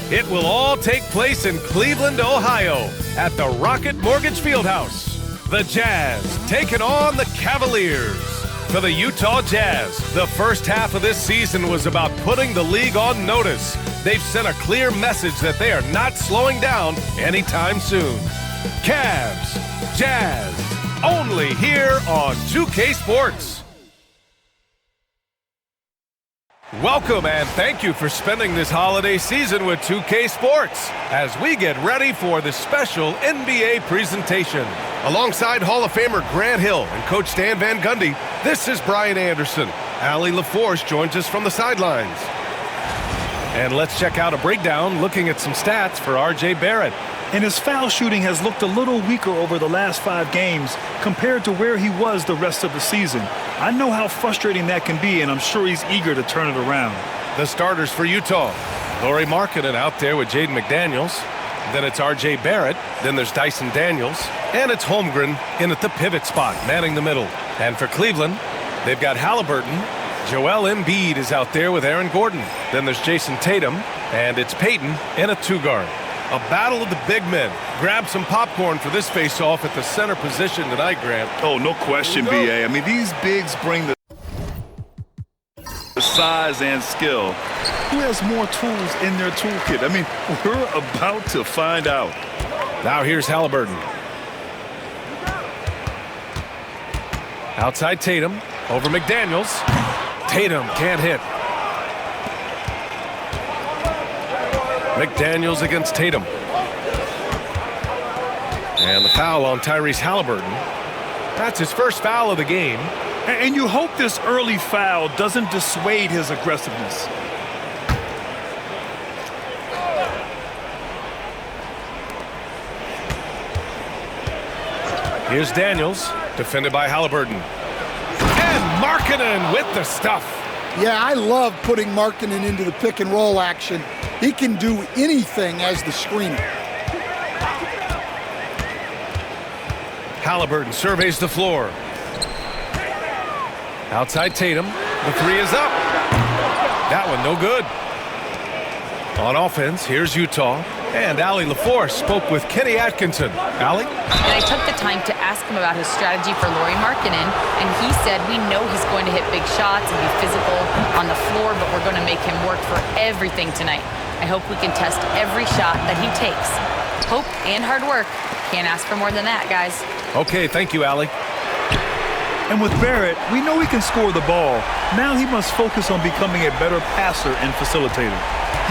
It will all take place in Cleveland, Ohio, at the Rocket Mortgage Fieldhouse. The Jazz taking on the Cavaliers. For the Utah Jazz, the first half of this season was about putting the league on notice. They've sent a clear message that they are not slowing down anytime soon. Cavs, Jazz, only here on 2K Sports. Welcome and thank you for spending this holiday season with 2K Sports as we get ready for the special NBA presentation. Alongside Hall of Famer Grant Hill and Coach Stan Van Gundy, this is Brian Anderson. Allie LaForce joins us from the sidelines. And let's check out a breakdown looking at some stats for RJ Barrett. And his foul shooting has looked a little weaker over the last 5 games compared to where he was the rest of the season. I know how frustrating that can be, and I'm sure he's eager to turn it around. The starters for Utah. Lauri Markkanen out there with Jaden McDaniels. Then it's RJ Barrett. Then there's Dyson Daniels. And it's Holmgren in at the pivot spot, manning the middle. And for Cleveland, they've got Halliburton. Joel Embiid is out there with Aaron Gordon. Then there's Jason Tatum. And it's Payton in a 2-guard. A battle of the big men. Grab some popcorn for this face-off at the center position tonight, Grant. Oh, no question, B.A. I mean, these bigs bring the size and skill. Who has more tools in their toolkit? I mean, we're about to find out. Now here's Halliburton. Outside Tatum. Over McDaniels. Tatum can't hit. McDaniels against Tatum. And the foul on Tyrese Halliburton. That's his first foul of the game. And you hope this early foul doesn't dissuade his aggressiveness. Here's Daniels, defended by Halliburton. And Markkanen with the stuff. Yeah, I love putting Markkanen into the pick-and-roll action. He can do anything as the screener. Halliburton surveys the floor. Outside Tatum. The 3 is up. That one no good. On offense, here's Utah. And Allie LaForce spoke with Kenny Atkinson. Allie? And I took the time to ask him about his strategy for Lauri Markkanen, and he said we know he's going to hit big shots and be physical on the floor, but we're going to make him work for everything tonight. I hope we can test every shot that he takes. Hope and hard work. Can't ask for more than that, guys. Okay, thank you, Allie. And with Barrett, we know he can score the ball. Now he must focus on becoming a better passer and facilitator.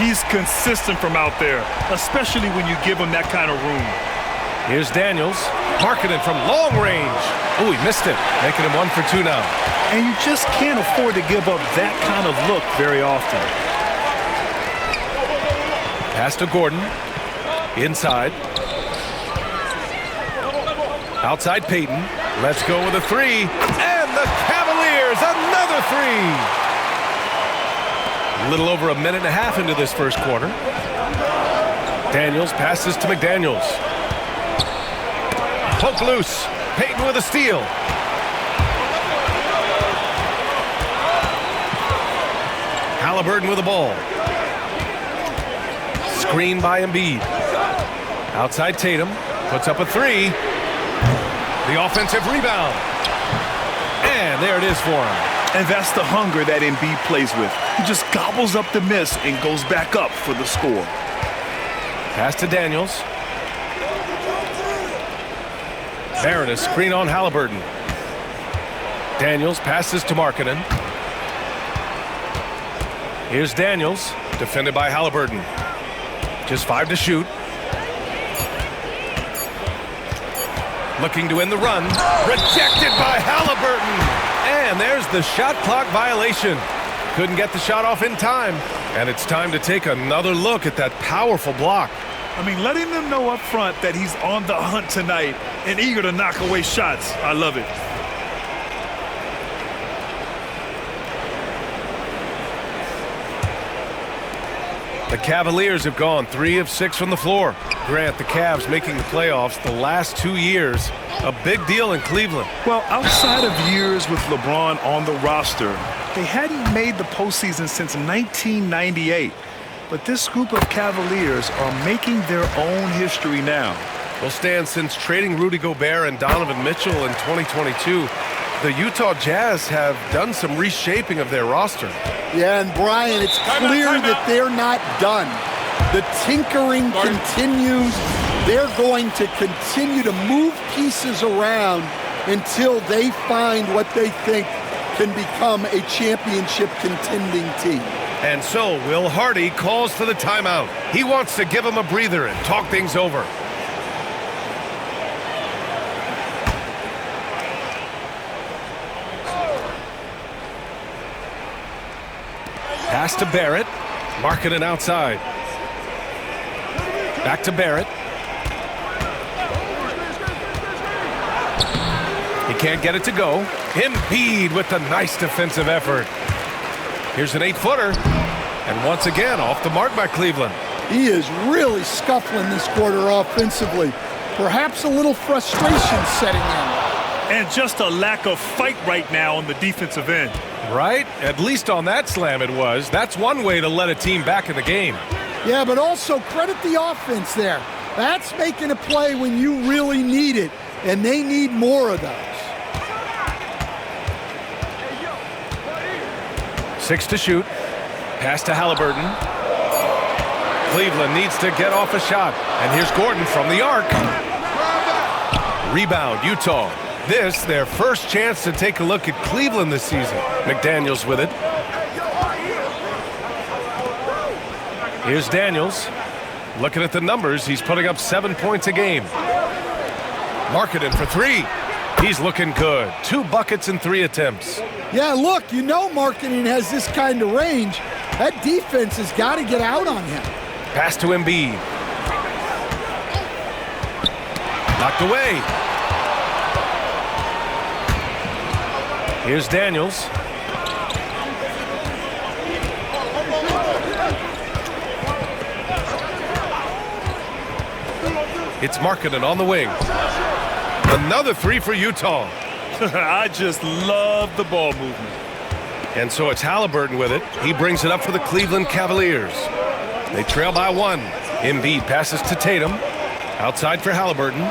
He's consistent from out there, especially when you give him that kind of room. Here's Daniels. Markkanen from long range. Oh, he missed it, making him 1 for 2 now. And you just can't afford to give up that kind of look very often. Pass to Gordon. Inside. Outside Payton. Let's go with a 3. And the Cavaliers, another 3. A little over a minute and a half into this first quarter. Daniels passes to McDaniels. Poke loose. Payton with a steal. Halliburton with the ball. Screen by Embiid. Outside Tatum. Puts up a 3. The offensive rebound. And there it is for him. And that's the hunger that Embiid plays with. He just gobbles up the miss and goes back up for the score. Pass to Daniels. Barrett, a screen on Halliburton. Daniels passes to Markkanen. Here's Daniels, defended by Halliburton. Just 5 to shoot. Looking to end the run. Rejected by Halliburton. And there's the shot clock violation. Couldn't get the shot off in time. And it's time to take another look at that powerful block. I mean, letting them know up front that he's on the hunt tonight and eager to knock away shots. I love it. The Cavaliers have gone 3 of 6 from the floor. Grant, the Cavs making the playoffs the last 2 years. A big deal in Cleveland. Well, outside of years with LeBron on the roster, they hadn't made the postseason since 1998. but this group of Cavaliers are making their own history now. Well, Stan, since trading Rudy Gobert and Donovan Mitchell in 2022, the Utah Jazz have done some reshaping of their roster. Yeah, and Brian, it's clear that they're not done. The tinkering continues. They're going to continue to move pieces around until they find what they think can become a championship contending team. And so Will Hardy calls for the timeout. He wants to give him a breather and talk things over. Pass to Barrett. Marking it outside. Back to Barrett. He can't get it to go. Embiid with a nice defensive effort. Here's an 8-footer. And once again, off the mark by Cleveland. He is really scuffling this quarter offensively. Perhaps a little frustration setting in. And just a lack of fight right now on the defensive end. Right? At least on that slam it was. That's one way to let a team back in the game. Yeah, but also credit the offense there. That's making a play when you really need it, and they need more of those. 6 to shoot. Pass to Halliburton. Cleveland needs to get off a shot. And here's Gordon from the arc. Rebound, Utah. This, their first chance to take a look at Cleveland this season. McDaniels with it. Here's Daniels. Looking at the numbers, he's putting up 7 points a game. Marketing for 3. He's looking good. 2 buckets in 3 attempts. Yeah, look, you know Markkanen has this kind of range. That defense has got to get out on him. Pass to Embiid. Knocked away. Here's Daniels. It's Markkanen on the wing. Another 3 for Utah. I just love the ball movement. And so it's Halliburton with it. He brings it up for the Cleveland Cavaliers. They trail by 1. Embiid passes to Tatum. Outside for Halliburton.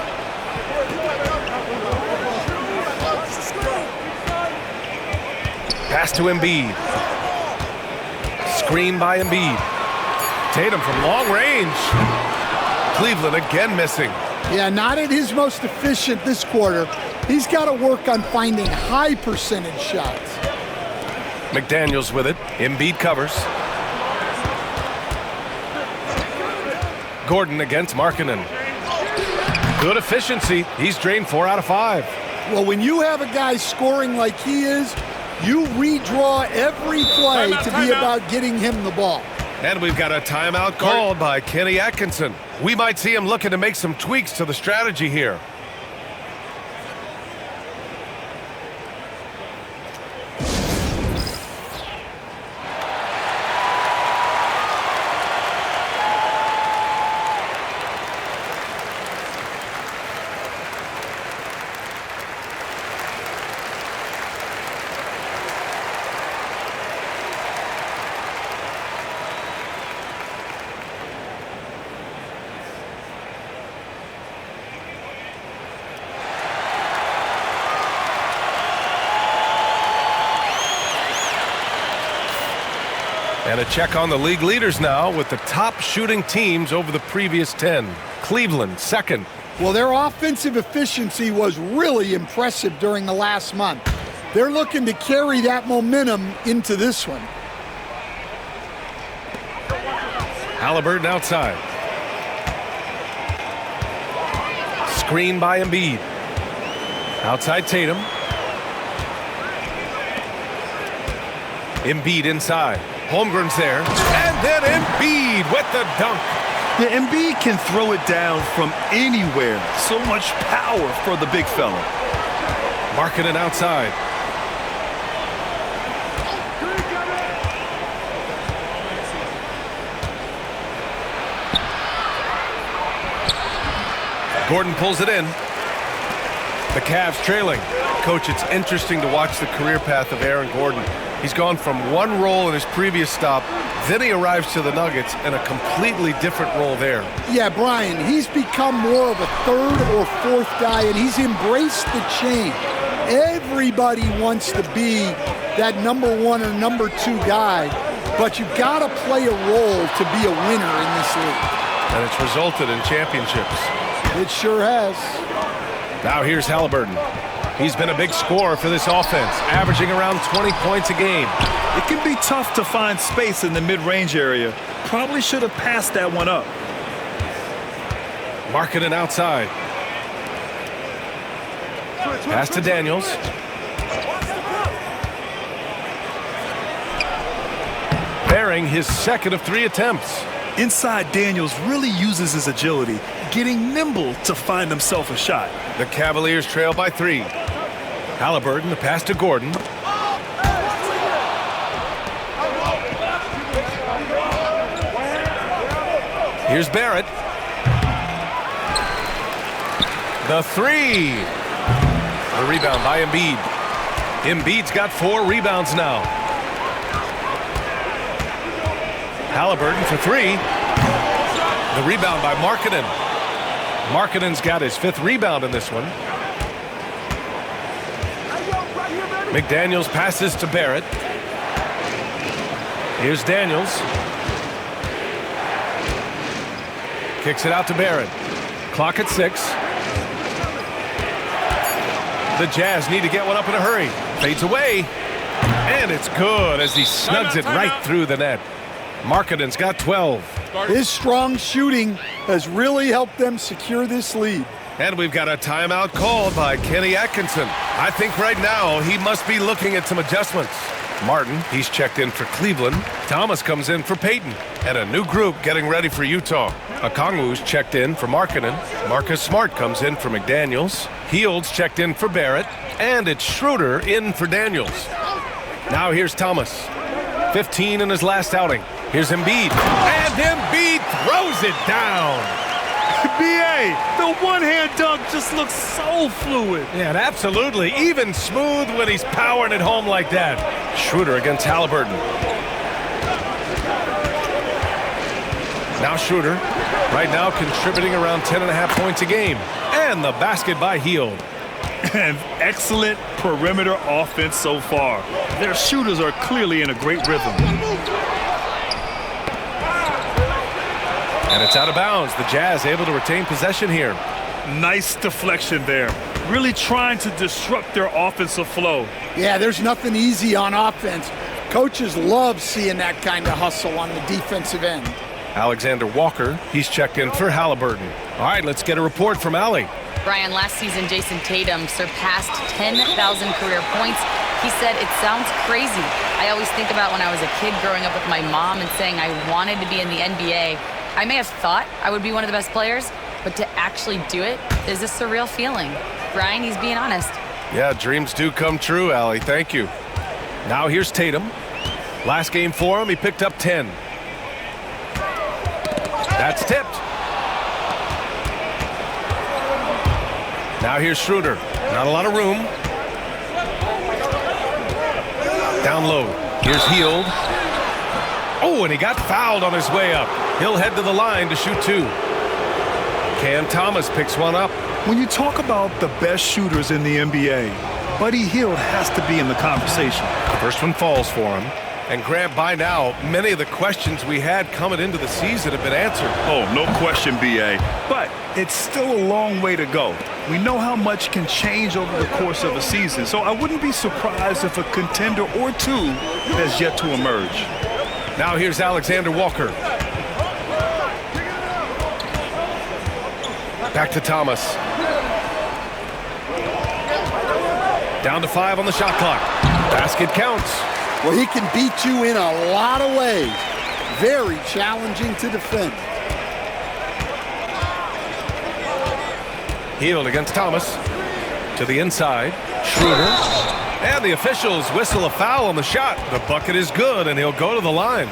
Pass to Embiid. Screen by Embiid. Tatum from long range. Cleveland again missing. Yeah, not at his most efficient this quarter. He's got to work on finding high percentage shots. McDaniels with it. Embiid covers. Gordon against Markkanen. Good efficiency. He's drained 4 out of 5. Well, when you have a guy scoring like he is, you redraw every play to be about getting him the ball. And we've got a timeout called by Kenny Atkinson. We might see him looking to make some tweaks to the strategy here. And a check on the league leaders now with the top shooting teams over the previous 10. Cleveland, second. Well, their offensive efficiency was really impressive during the last month. They're looking to carry that momentum into this one. Halliburton outside. Screen by Embiid. Outside Tatum. Embiid inside. Holmgren's there. And then Embiid with the dunk. Yeah, Embiid can throw it down from anywhere. So much power for the big fella. Markkanen outside. Gordon pulls it in. The Cavs trailing. Coach, it's interesting to watch the career path of Aaron Gordon. He's gone from one role in his previous stop, then he arrives to the Nuggets in a completely different role there. Yeah, Brian, he's become more of a third or fourth guy, and he's embraced the change. Everybody wants to be that number one or number two guy, but you've got to play a role to be a winner in this league. And it's resulted in championships. It sure has. Now here's Halliburton. He's been a big scorer for this offense, averaging around 20 points a game. It can be tough to find space in the mid-range area. Probably should have passed that one up. Markkanen outside. Pass to Daniels. Bearing his second of 3 attempts. Inside, Daniels really uses his agility, getting nimble to find himself a shot. The Cavaliers trail by 3. Halliburton, the pass to Gordon. Here's Barrett. The 3. The rebound by Embiid. Embiid's got 4 rebounds now. Halliburton for 3. The rebound by Markkanen. Markkanen's got his 5th rebound in this one. McDaniels passes to Barrett. Here's Daniels. Kicks it out to Barrett. Clock at 6. The Jazz need to get one up in a hurry. Fades away. And it's good as he snugs it right through the net. Markkanen's got 12. His strong shooting has really helped them secure this lead. And we've got a timeout called by Kenny Atkinson. I think right now he must be looking at some adjustments. Martin, he's checked in for Cleveland. Thomas comes in for Peyton. And a new group getting ready for Utah. Okongwu's checked in for Markkanen. Marcus Smart comes in for McDaniels. Hield's checked in for Barrett. And it's Schroeder in for Daniels. Now here's Thomas. 15 in his last outing. Here's Embiid. And Embiid throws it down. BA, the one-hand dunk just looks so fluid. Yeah, and absolutely. Even smooth when he's powering it home like that. Schroeder against Halliburton. Now Schroeder, right now contributing around 10.5 points a game. And the basket by Hield. And excellent perimeter offense so far. Their shooters are clearly in a great rhythm. And it's out of bounds. The Jazz able to retain possession here. Nice deflection there. Really trying to disrupt their offensive flow. Yeah, there's nothing easy on offense. Coaches love seeing that kind of hustle on the defensive end. Alexander Walker, he's checked in for Halliburton. All right, let's get a report from Allie. Brian, last season, Jason Tatum surpassed 10,000 career points. He said, it sounds crazy. I always think about when I was a kid growing up with my mom and saying I wanted to be in the NBA. I may have thought I would be one of the best players, but to actually do it is a surreal feeling. Brian, he's being honest. Yeah, dreams do come true, Allie. Thank you. Now here's Tatum. Last game for him, he picked up 10. That's tipped. Now here's Schroeder. Not a lot of room. Down low. Here's Hield. Oh, and he got fouled on his way up. He'll head to the line to shoot 2. Cam Thomas picks one up. When you talk about the best shooters in the NBA, Buddy Hield has to be in the conversation. First one falls for him. And Grant, by now, many of the questions we had coming into the season have been answered. Oh, no question, BA. But it's still a long way to go. We know how much can change over the course of a season, so I wouldn't be surprised if a contender or two has yet to emerge. Now here's Alexander Walker. Back to Thomas. Down to 5 on the shot clock. Basket counts. Well, he can beat you in a lot of ways. Very challenging to defend. Hield against Thomas. To the inside. Schroeder. And the officials whistle a foul on the shot. The bucket is good, and he'll go to the line.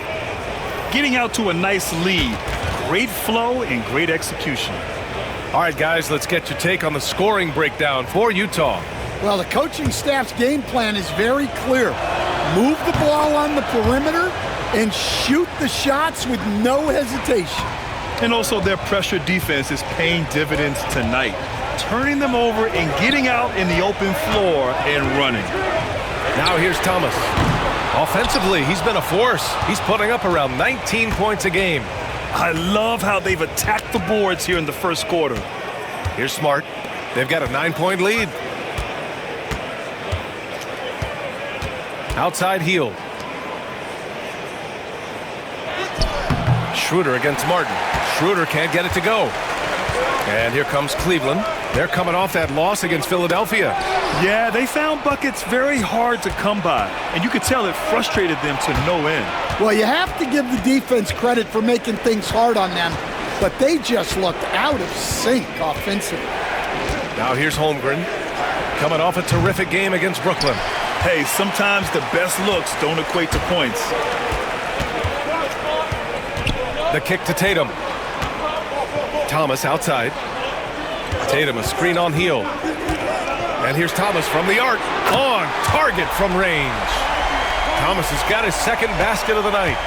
Getting out to a nice lead. Great flow and great execution. All right, guys, let's get your take on the scoring breakdown for Utah. Well, the coaching staff's game plan is very clear. Move the ball on the perimeter and shoot the shots with no hesitation. And also their pressure defense is paying dividends tonight, turning them over and getting out in the open floor and running. Now here's Thomas. Offensively, he's been a force. He's putting up around 19 points a game. I love how they've attacked the boards here in the first quarter. Here's Smart. They've got a 9-point lead. Outside heel. Schroeder against Martin. Schroeder can't get it to go. And here comes Cleveland. They're coming off that loss against Philadelphia. Yeah, they found buckets very hard to come by, and you could tell it frustrated them to no end. Well, you have to give the defense credit for making things hard on them, but they just looked out of sync offensively. Now here's Holmgren, coming off a terrific game against Brooklyn. Hey, sometimes the best looks don't equate to points. The kick to Tatum. Thomas outside. Tatum a screen on heel. And here's Thomas from the arc. On target from range. Thomas has got his second basket of the night.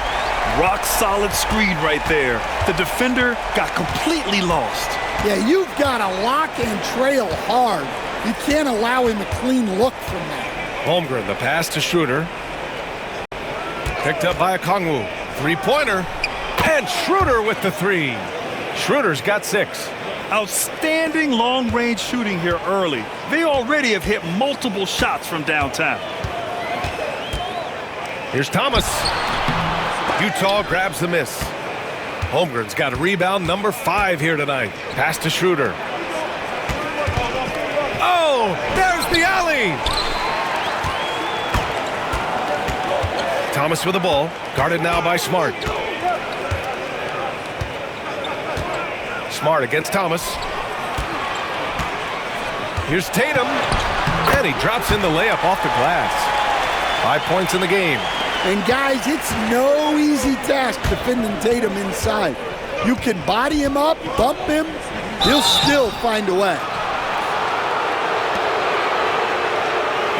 Rock solid screen right there. The defender got completely lost. Yeah, you've got to lock and trail hard. You can't allow him a clean look from that. Holmgren, the pass to Schroeder. Picked up by Okongwu. Three-pointer. And Schroeder with the three. Schroeder's got 6. Outstanding long-range shooting here early. They already have hit multiple shots from downtown. Here's Thomas. Utah grabs the miss. Holmgren's got a rebound, number 5 here tonight. Pass to Schroeder. Oh, there's the alley. Thomas with the ball, guarded now by Smart. Smart against Thomas. Here's Tatum. And he drops in the layup off the glass. 5 points in the game. And guys, it's no easy task defending Tatum inside. You can body him up, bump him, he'll still find a way.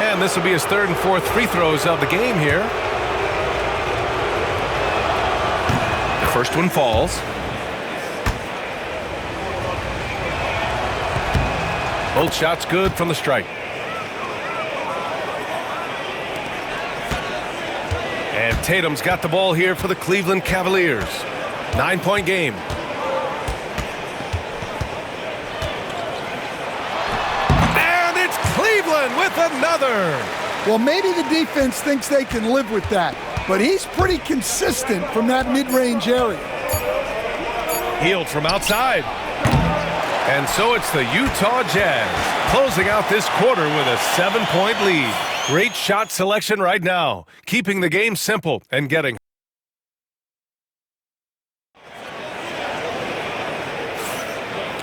And this will be his 3rd and 4th free throws of the game here. The first one falls. Both shots good from the strike. And Tatum's got the ball here for the Cleveland Cavaliers. 9-point game. And it's Cleveland with another. Well, maybe the defense thinks they can live with that, but he's pretty consistent from that mid-range area. Healed from outside. And so it's the Utah Jazz closing out this quarter with a 7-point lead. Great shot selection right now, keeping the game simple and getting.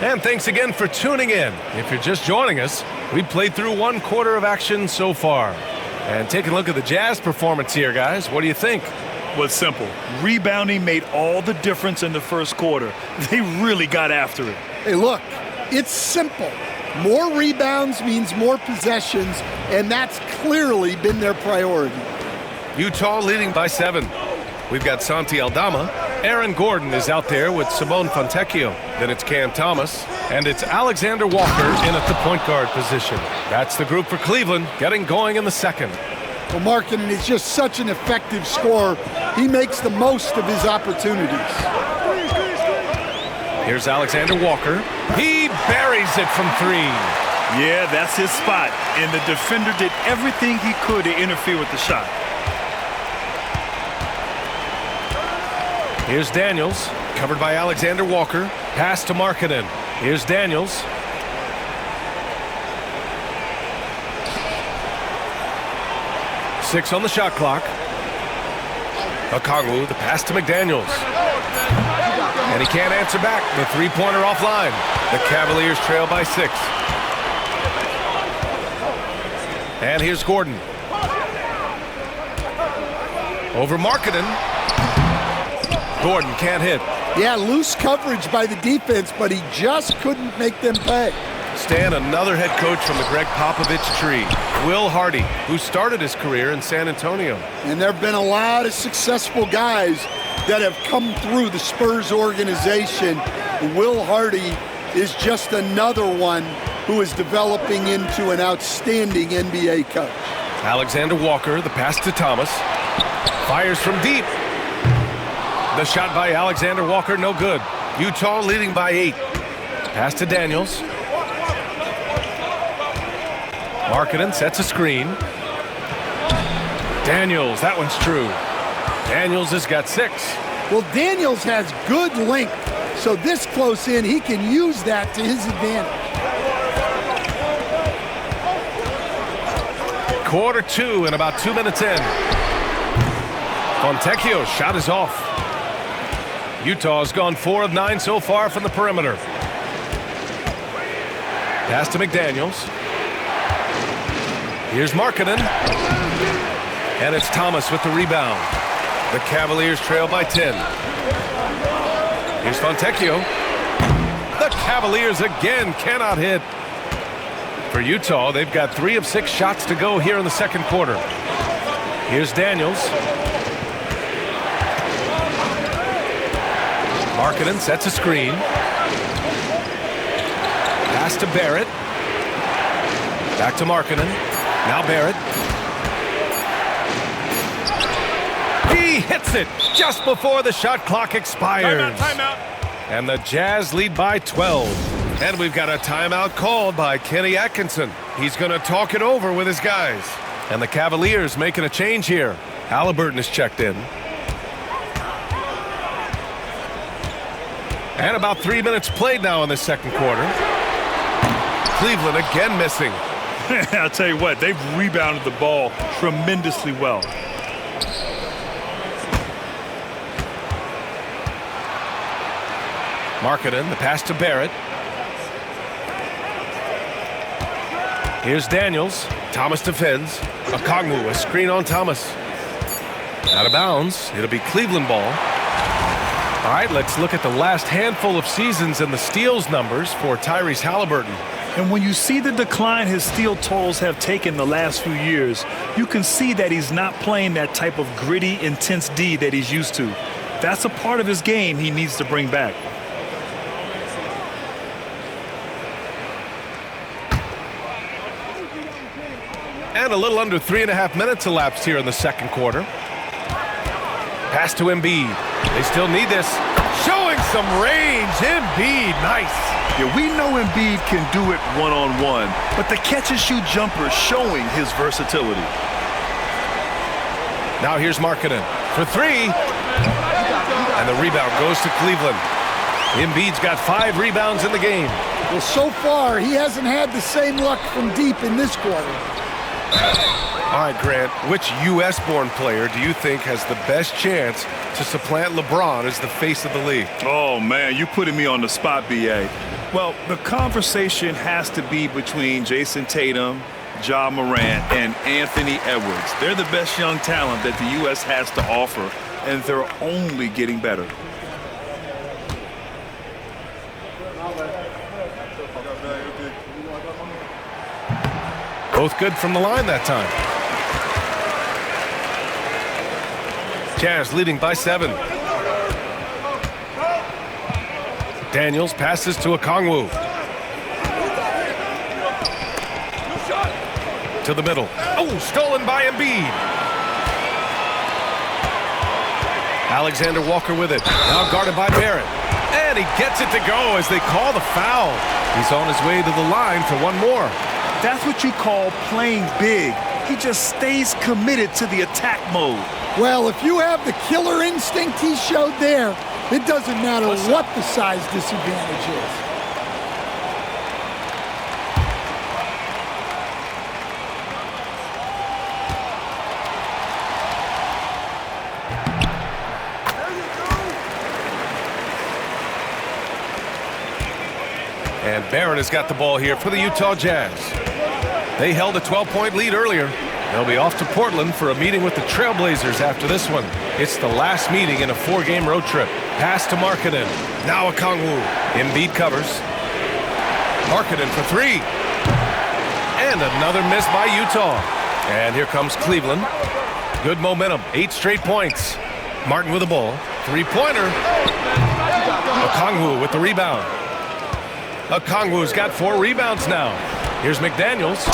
And thanks again for tuning in. If you're just joining us, we've played through 1 quarter of action so far. And take a look at the Jazz performance here, guys. What do you think? Was simple. Rebounding made all the difference in the first quarter. They really got after it. Hey, look, it's simple. More rebounds means more possessions, and that's clearly been their priority. Utah leading by 7. We've got Santi Aldama. Aaron Gordon is out there with Simone Fontecchio. Then it's Cam Thomas. And it's Alexander Walker in at the point guard position. That's the group for Cleveland getting going in the second. Well, Markkanen is just such an effective scorer. He makes the most of his opportunities. Here's Alexander Walker. He buries it from 3. Yeah, that's his spot. And the defender did everything he could to interfere with the shot. Here's Daniels, covered by Alexander Walker. Pass to Markkanen. Here's Daniels. Six on the shot clock. Okongwu, the pass to McDaniels. And he can't answer back. The three-pointer offline. The Cavaliers trail by 6. And here's Gordon. Over Markkanen. Gordon can't hit. Yeah, loose coverage by the defense, but he just couldn't make them pay. Stan, another head coach from the Greg Popovich tree. Will Hardy, who started his career in San Antonio. And there have been a lot of successful guys that have come through the Spurs organization. Will Hardy is just another one who is developing into an outstanding NBA coach. Alexander Walker, the pass to Thomas. Fires from deep. The shot by Alexander Walker, no good. Utah leading by 8. Pass to Daniels. Markkanen sets a screen. Daniels, that one's true. Daniels has got 6. Well, Daniels has good length, so this close in, he can use that to his advantage. Quarter 2 and about 2 minutes in. Fontecchio's shot is off. Utah's gone 4 of 9 so far from the perimeter. Pass to McDaniels. Here's Markkanen. And it's Thomas with the rebound. The Cavaliers trail by 10. Here's Fontecchio. The Cavaliers again cannot hit. For Utah, they've got 3 of 6 shots to go here in the second quarter. Here's Daniels. Markkanen sets a screen. Pass to Barrett. Back to Markkanen. Now Barrett. He hits it just before the shot clock expires. Timeout. And the Jazz lead by 12. And we've got a timeout called by Kenny Atkinson. He's going to talk it over with his guys. And the Cavaliers making a change here. Halliburton is checked in. And about 3 minutes played now in the second quarter. Cleveland again missing. I'll tell you what, they've rebounded the ball tremendously well. Markkanen, the pass to Barrett. Here's Daniels. Thomas defends. Okongwu, a screen on Thomas. Out of bounds. It'll be Cleveland ball. All right, let's look at the last handful of seasons and the steals numbers for Tyrese Halliburton. And when you see the decline his steal totals have taken the last few years, you can see that he's not playing that type of gritty, intense D that he's used to. That's a part of his game he needs to bring back. And a little under 3.5 minutes elapsed here in the second quarter. Pass to Embiid. They still need this. Showing some range. Embiid, nice. Yeah, we know Embiid can do it one-on-one, but the catch-and-shoot jumper showing his versatility. Now here's Markkanen for 3. And the rebound goes to Cleveland. Embiid's got 5 rebounds in the game. Well, so far, he hasn't had the same luck from deep in this quarter. All right, Grant, which U.S.-born player do you think has the best chance to supplant LeBron as the face of the league? Oh, man, you're putting me on the spot, B.A. Well, the conversation has to be between Jason Tatum, Ja Morant, and Anthony Edwards. They're the best young talent that the U.S. has to offer, and they're only getting better. Both good from the line that time. Jazz leading by 7. Daniels passes to Okongwu. To the middle. Oh, stolen by Embiid. Alexander Walker with it. Now guarded by Barrett. And he gets it to go as they call the foul. He's on his way to the line for one more. That's what you call playing big. He just stays committed to the attack mode. Well, if you have the killer instinct he showed there, it doesn't matter what the size disadvantage is. And Barrett has got the ball here for the Utah Jazz. They held a 12-point lead earlier. They'll be off to Portland for a meeting with the Trailblazers after this one. It's the last meeting in a 4-game road trip. Pass to Markkanen. Now Okongwu. Embiid covers. Markkanen for three. And another miss by Utah. And here comes Cleveland. Good momentum, 8 straight points. Martin with the ball. Three-pointer. Okongwu with the rebound. Okongwu's got 4 rebounds now. Here's McDaniels.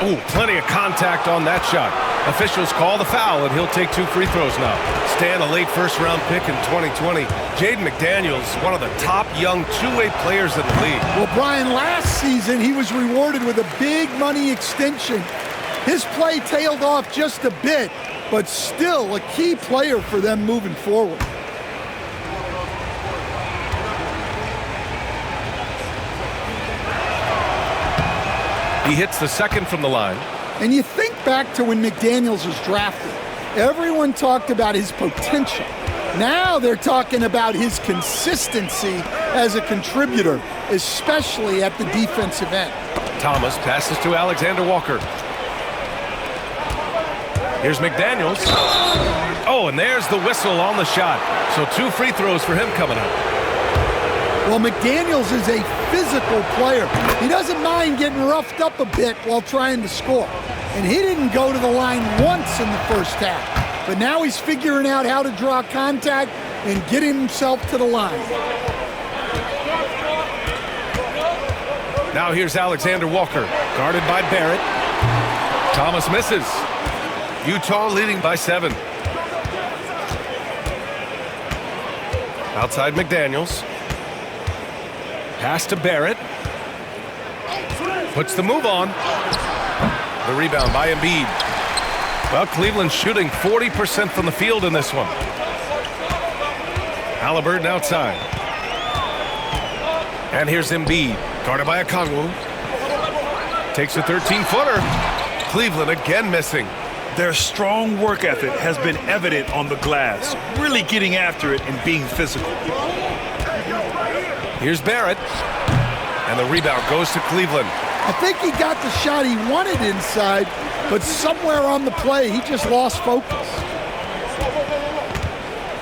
Ooh, plenty of contact on that shot. Officials call the foul, and he'll take 2 free throws now. Stan, a late first-round pick in 2020. Jaden McDaniels, one of the top young two-way players in the league. Well, Brian, last season he was rewarded with a big money extension. His play tailed off just a bit, but still a key player for them moving forward. He hits the second from the line. And you think back to when McDaniels was drafted. Everyone talked about his potential. Now they're talking about his consistency as a contributor, especially at the defensive end. Thomas passes to Alexander Walker. Here's McDaniels. Oh, and there's the whistle on the shot. So 2 free throws for him coming up. Well, McDaniels is a physical player. He doesn't mind getting roughed up a bit while trying to score. And he didn't go to the line once in the first half. But now he's figuring out how to draw contact and get himself to the line. Now here's Alexander Walker, guarded by Barrett. Thomas misses. Utah leading by 7. Outside McDaniels. Pass to Barrett. Puts the move on. The rebound by Embiid. Well, Cleveland shooting 40% from the field in this one. Halliburton outside. And here's Embiid, guarded by Okongwu. Takes a 13-footer. Cleveland again missing. Their strong work ethic has been evident on the glass, really getting after it and being physical. Here's Barrett. And the rebound goes to Cleveland. I think he got the shot he wanted inside, but somewhere on the play, he just lost focus.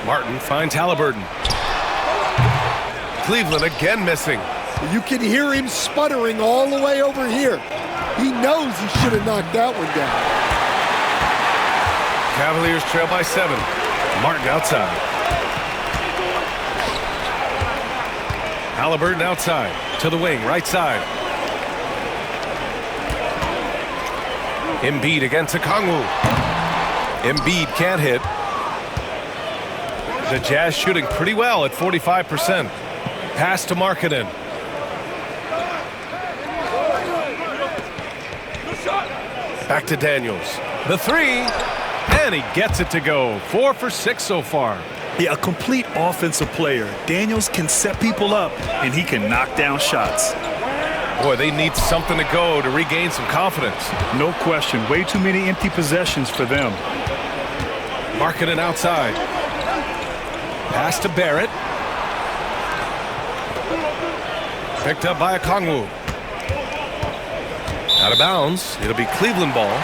Martin finds Halliburton. Cleveland again missing. You can hear him sputtering all the way over here. He knows he should have knocked that one down. Cavaliers trail by 7. Martin outside. Halliburton outside to the wing, right side. Embiid against Okongwu. Embiid can't hit. The Jazz shooting pretty well at 45%. Pass to Markkanen. Back to Daniels. The 3. And he gets it to go. 4 for 6 so far. Yeah, a complete offensive player. Daniels can set people up, and he can knock down shots. Boy, they need something to go to regain some confidence. No question. Way too many empty possessions for them. Markkanen outside. Pass to Barrett. Picked up by Okongwu. Out of bounds. It'll be Cleveland ball.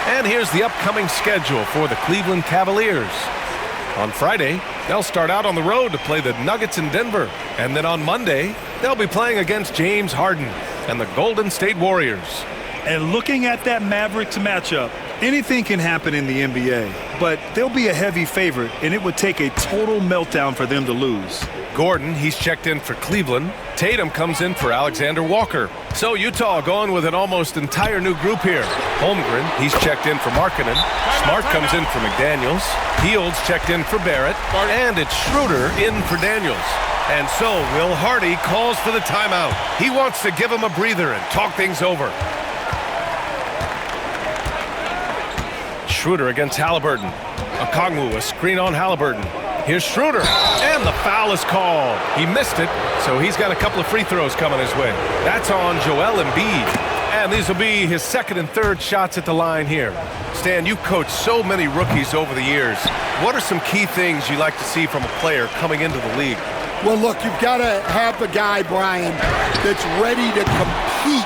And here's the upcoming schedule for the Cleveland Cavaliers. On Friday, they'll start out on the road to play the Nuggets in Denver. And then on Monday, they'll be playing against James Harden and the Golden State Warriors. And looking at that Mavericks matchup, anything can happen in the NBA. But they'll be a heavy favorite, and it would take a total meltdown for them to lose. Gordon, he's checked in for Cleveland. Tatum comes in for Alexander Walker. So Utah going with an almost entire new group here. Holmgren, he's checked in for Markkanen. Smart comes in for McDaniels. Fields checked in for Barrett. And it's Schroeder in for Daniels. And so Will Hardy calls for the timeout. He wants to give him a breather and talk things over. Schroeder against Halliburton. Okongwu, a screen on Halliburton. Here's Schroeder, and the foul is called. He missed it, so he's got a couple of free throws coming his way. That's on Joel Embiid, and these will be his second and third shots at the line here. Stan, you've coached so many rookies over the years. What are some key things you like to see from a player coming into the league? Well, look, you've got to have a guy, Brian, that's ready to compete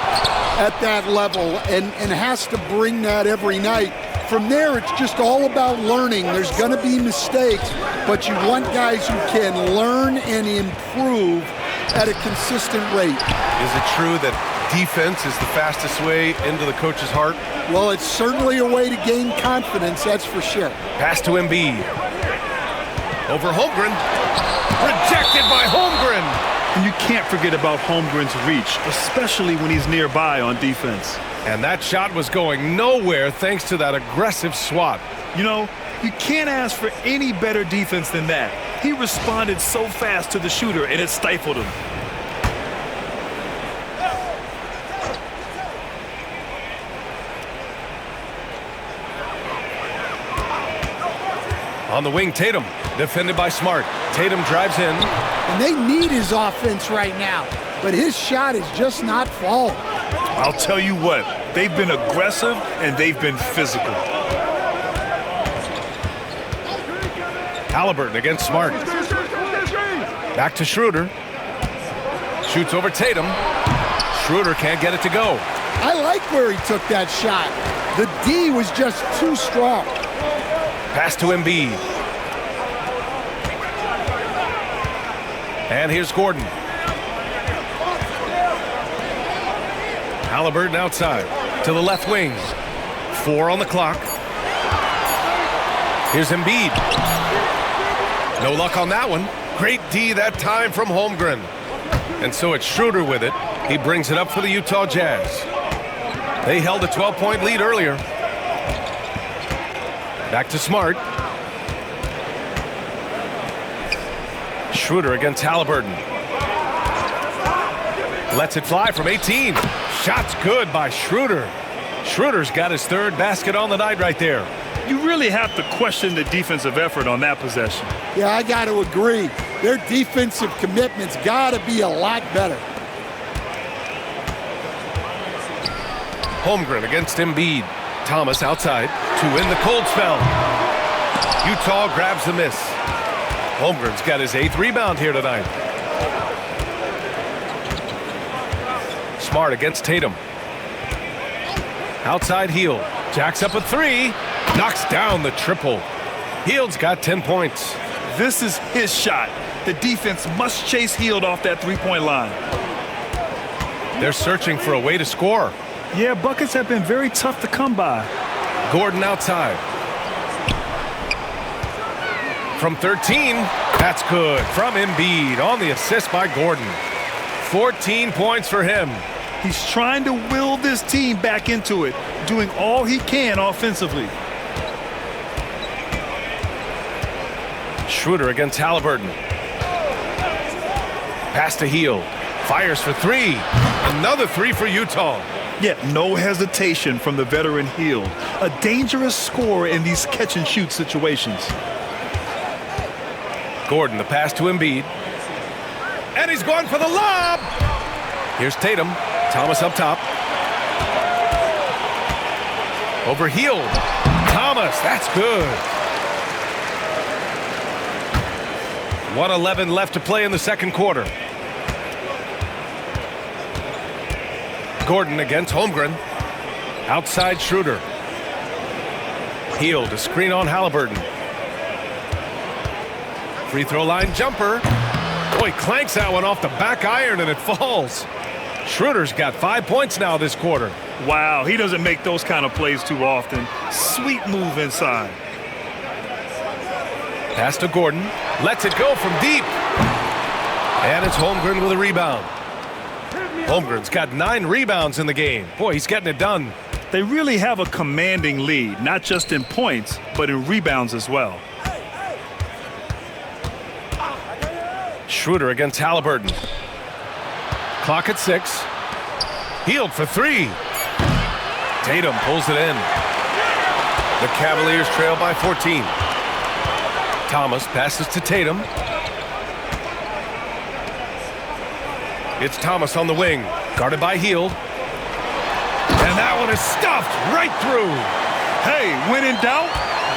at that level and has to bring that every night. From there, it's just all about learning. There's going to be mistakes, but you want guys who can learn and improve at a consistent rate. Is it true that defense is the fastest way into the coach's heart? Well, it's certainly a way to gain confidence, that's for sure. Pass to Embiid. Over Holmgren. Rejected by Holmgren. And you can't forget about Holmgren's reach, especially when he's nearby on defense. And that shot was going nowhere thanks to that aggressive swat. You know, you can't ask for any better defense than that. He responded so fast to the shooter, and it stifled him. On the wing, Tatum, defended by Smart. Tatum drives in. And they need his offense right now, but his shot is just not falling. I'll tell you what, they've been aggressive and they've been physical. Halliburton against Smart. Back to Schroeder. Shoots over Tatum. Schroeder can't get it to go. I like where he took that shot. The D was just too strong. Pass to Embiid. And here's Gordon. Halliburton outside to the left wing. 4 on the clock. Here's Embiid. No luck on that one. Great D that time from Holmgren. And so it's Schroeder with it. He brings it up for the Utah Jazz. They held a 12-point lead earlier. Back to Smart. Schroeder against Halliburton. Lets it fly from 18. Shot's good by Schroeder. Schroeder's got his third basket on the night right there. You really have to question the defensive effort on that possession. Yeah, I got to agree. Their defensive commitment's got to be a lot better. Holmgren against Embiid. Thomas outside to win the cold spell. Utah grabs the miss. Holmgren's got his 8th rebound here tonight. Smart against Tatum. Outside Hield. Jacks up a 3. Knocks down the triple. Hield's got 10 points. This is his shot. The defense must chase Hield off that three-point line. They're searching for a way to score. Yeah, buckets have been very tough to come by. Gordon outside. From 13, that's good. From Embiid on the assist by Gordon. 14 points for him. He's trying to will this team back into it, doing all he can offensively. Schroeder against Halliburton. Pass to Hield. Fires for 3. Another 3 for Utah. Yet no hesitation from the veteran Hield. A dangerous scorer in these catch-and-shoot situations. Gordon, the pass to Embiid. And he's going for the lob. Here's Tatum. Thomas up top. Over Hield. Thomas, that's good. 1:11 left to play in the second quarter. Gordon against Holmgren. Outside Schroeder. Hield, a screen on Halliburton. Free throw line jumper. Boy, clanks that one off the back iron and it falls. Schroeder's got 5 points now this quarter. Wow, he doesn't make those kind of plays too often. Sweet move inside. Pass to Gordon. Lets it go from deep. And it's Holmgren with a rebound. Holmgren's got 9 rebounds in the game. Boy, he's getting it done. They really have a commanding lead, not just in points, but in rebounds as well. Schroeder against Halliburton. Clock at 6. Hield for 3. Tatum pulls it in. The Cavaliers trail by 14. Thomas passes to Tatum. It's Thomas on the wing, guarded by Hield. And that one is stuffed right through. Hey, when in doubt,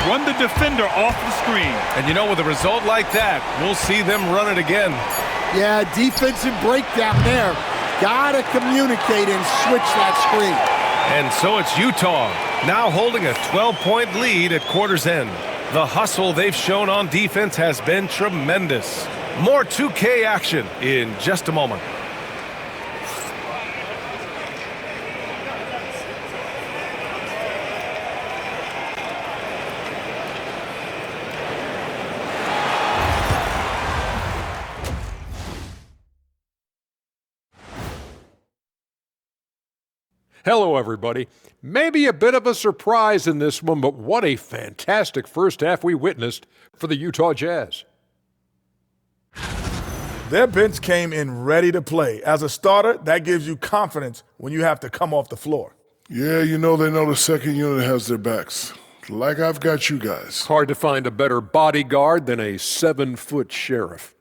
run the defender off the screen. And you know, with a result like that, we'll see them run it again. Yeah, defensive breakdown there. Gotta communicate and switch that screen. And so it's Utah, now holding a 12-point lead at quarter's end. The hustle they've shown on defense has been tremendous. More 2K action in just a moment. Hello, everybody. Maybe a bit of a surprise in this one, but what a fantastic first half we witnessed for the Utah Jazz. Their bench came in ready to play. As a starter, that gives you confidence when you have to come off the floor. Yeah, they know the second unit has their backs. Like I've got you guys. Hard to find a better bodyguard than a 7-foot sheriff.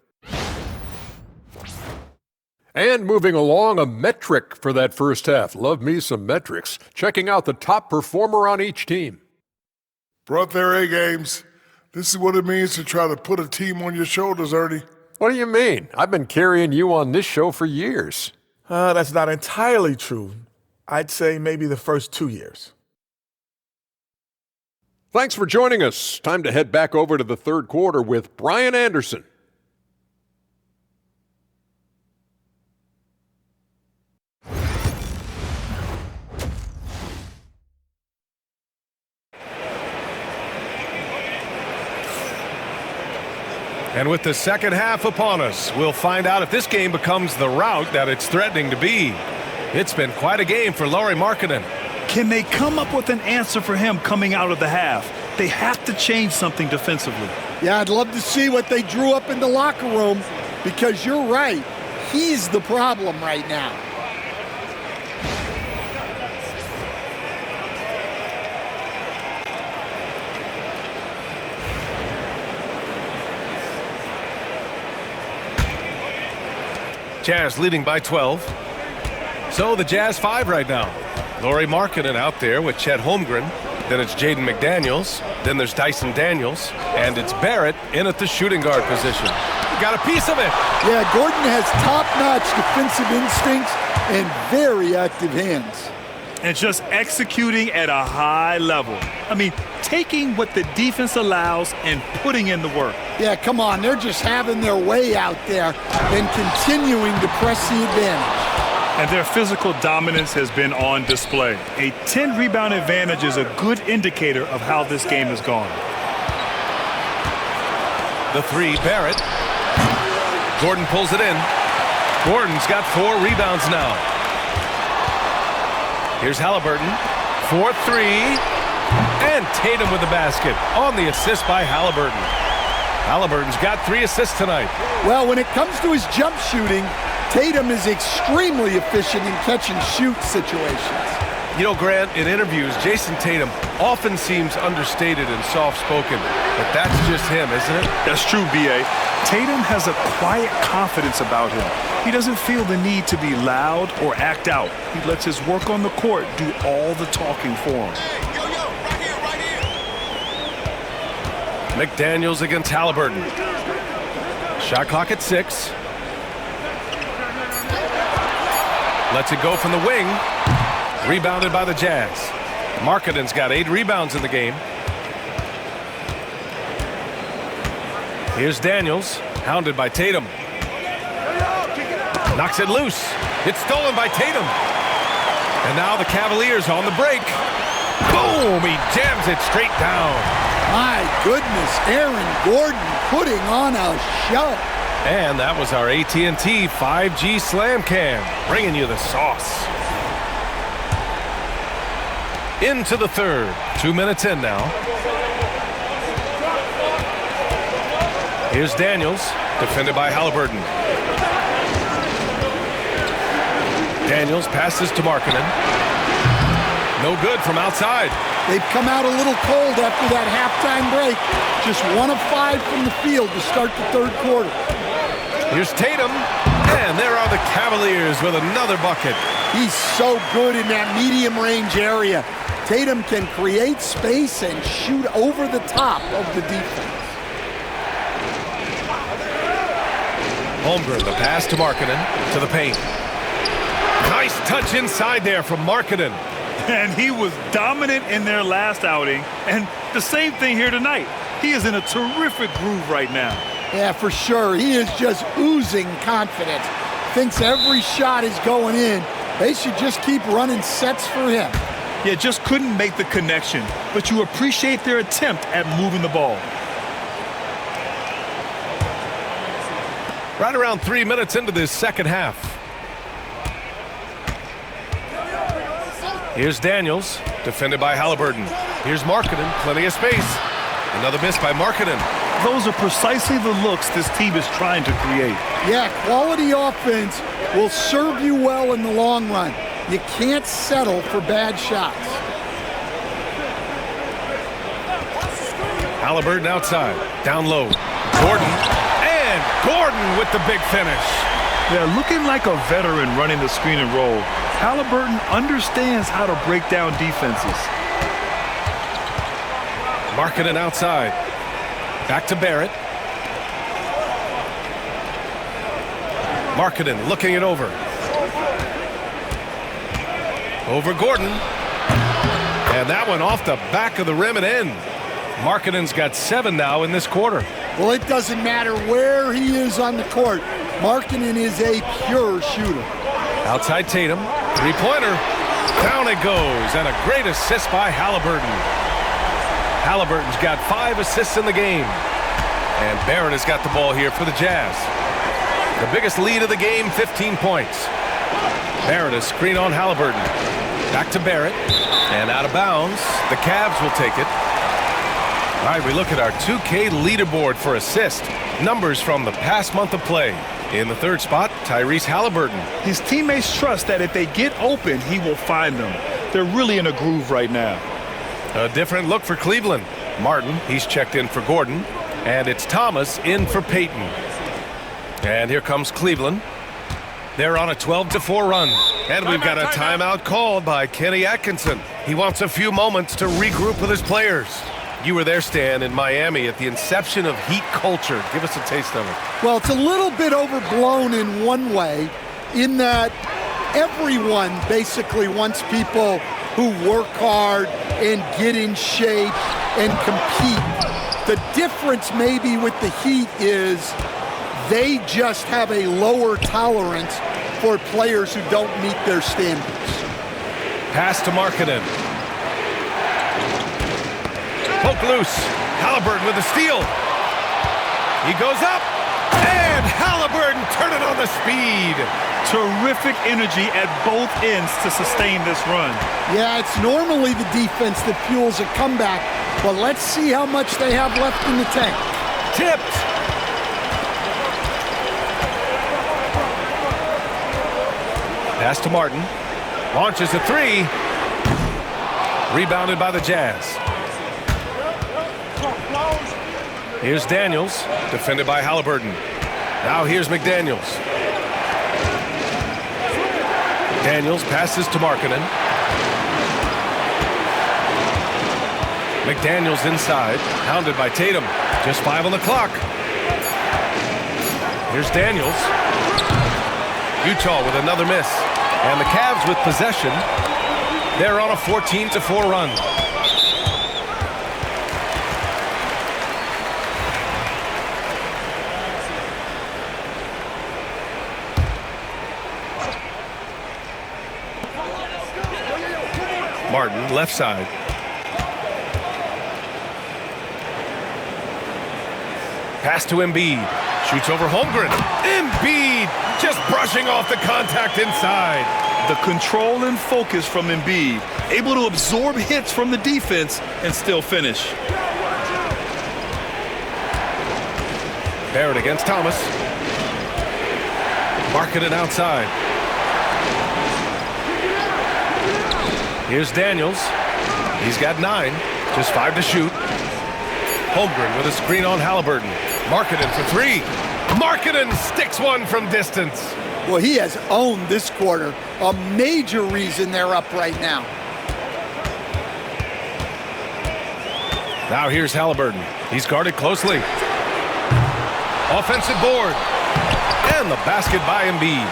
And moving along, a metric for that first half. Love me some metrics. Checking out the top performer on each team. Brought their A games. This is what it means to try to put a team on your shoulders, Ernie. What do you mean? I've been carrying you on this show for years. That's not entirely true. I'd say maybe the first 2 years. Thanks for joining us. Time to head back over to the third quarter with Brian Anderson. And with the second half upon us, we'll find out if this game becomes the rout that it's threatening to be. It's been quite a game for Lauri Markkanen. Can they come up with an answer for him coming out of the half? They have to change something defensively. Yeah, I'd love to see what they drew up in the locker room, because you're right. He's the problem right now. Jazz leading by 12. So the Jazz 5 right now. Lauri Markkanen out there with Chet Holmgren. Then it's Jaden McDaniels. Then there's Dyson Daniels. And it's Barrett in at the shooting guard position. Got a piece of it. Yeah, Gordon has top-notch defensive instincts and very active hands. And just executing at a high level. I mean, taking what the defense allows and putting in the work. Yeah, come on. They're just having their way out there and continuing to press the advantage. And their physical dominance has been on display. A 10-rebound advantage is a good indicator of how this game has gone. The three, Barrett. Gordon pulls it in. Gordon's got 4 rebounds now. Here's Halliburton. 4-3. And Tatum with the basket on the assist by Halliburton. Halliburton's got 3 assists tonight. Well, when it comes to his jump shooting, Tatum is extremely efficient in catch-and-shoot situations. You know, Grant, in interviews, Jason Tatum often seems understated and soft-spoken, but that's just him, isn't it? That's true, B.A. Tatum has a quiet confidence about him. He doesn't feel the need to be loud or act out. He lets his work on the court do all the talking for him. McDaniels against Halliburton. Shot clock at 6. Lets it go from the wing. Rebounded by the Jazz. Markkanen's got 8 rebounds in the game. Here's Daniels, hounded by Tatum. Knocks it loose. It's stolen by Tatum. And now the Cavaliers on the break. Boom! He jams it straight down. My goodness, Aaron Gordon putting on a show. And that was our AT&T 5G Slam Cam, bringing you the sauce. Into the third. 2 minutes in now. Here's Daniels, defended by Halliburton. Daniels passes to Markkanen. No good from outside. They've come out a little cold after that halftime break. Just 1 of 5 from the field to start the third quarter. Here's Tatum, and there are the Cavaliers with another bucket. He's so good in that medium range area. Tatum can create space and shoot over the top of the defense. Holmgren, the pass to Markkanen, to the paint. Nice touch inside there from Markkanen. And he was dominant in their last outing. And the same thing here tonight. He is in a terrific groove right now. Yeah, for sure. He is just oozing confidence. Thinks every shot is going in. They should just keep running sets for him. Yeah, just couldn't make the connection, but you appreciate their attempt at moving the ball. Right around 3 minutes into this second half. Here's Daniels, defended by Halliburton. Here's Markkanen, plenty of space. Another miss by Markkanen. Those are precisely the looks this team is trying to create. Yeah, quality offense will serve you well in the long run. You can't settle for bad shots. Halliburton outside, down low. Gordon with the big finish. Yeah, looking like a veteran running the screen and roll. Halliburton understands how to break down defenses. Markkanen outside. Back to Barrett. Markkanen looking it over. Over Gordon. And that one off the back of the rim and in. Markkanen's got 7 now in this quarter. Well, it doesn't matter where he is on the court. Markkanen is a pure shooter. Outside Tatum. Three-pointer. Down it goes. And a great assist by Halliburton. Halliburton's got 5 assists in the game. And Barrett has got the ball here for the Jazz. The biggest lead of the game, 15 points. Barrett a screen on Halliburton. Back to Barrett. And out of bounds. The Cavs will take it. All right, we look at our 2K leaderboard for assist. Numbers from the past month of play. In the third spot, Tyrese Halliburton. His teammates trust that if they get open, he will find them. They're really in a groove right now. A different look for Cleveland. Martin, he's checked in for Gordon. And it's Thomas in for Payton. And here comes Cleveland. They're on a 12-4 run. And we've got a timeout called by Kenny Atkinson. He wants a few moments to regroup with his players. You were there, Stan, in Miami at the inception of Heat culture. Give us a taste of it. Well, it's a little bit overblown in one way, in that everyone basically wants people who work hard and get in shape and compete. The difference maybe with the Heat is they just have a lower tolerance for players who don't meet their standards. Pass to Markkanen. Poke loose. Halliburton with a steal. He goes up. And Halliburton turn it on the speed. Terrific energy at both ends to sustain this run. Yeah, it's normally the defense that fuels a comeback, but let's see how much they have left in the tank. Tipped. Pass to Martin. Launches a three. Rebounded by the Jazz. Here's Daniels, defended by Halliburton. Now here's McDaniels. Daniels passes to Markkanen. McDaniels inside, hounded by Tatum. Just 5 on the clock. Here's Daniels. Utah with another miss. And the Cavs with possession. They're on a 14-4 run. Martin, left side. Pass to Embiid. Shoots over Holmgren. Embiid just brushing off the contact inside. The control and focus from Embiid. Able to absorb hits from the defense and still finish. Barrett against Thomas. Markkanen outside. Here's Daniels. He's got 9. Just 5 to shoot. Holmgren with a screen on Halliburton. Markkanen for 3. Markkanen sticks one from distance. Well, he has owned this quarter. A major reason they're up right now. Now here's Halliburton. He's guarded closely. Offensive board. And the basket by Embiid.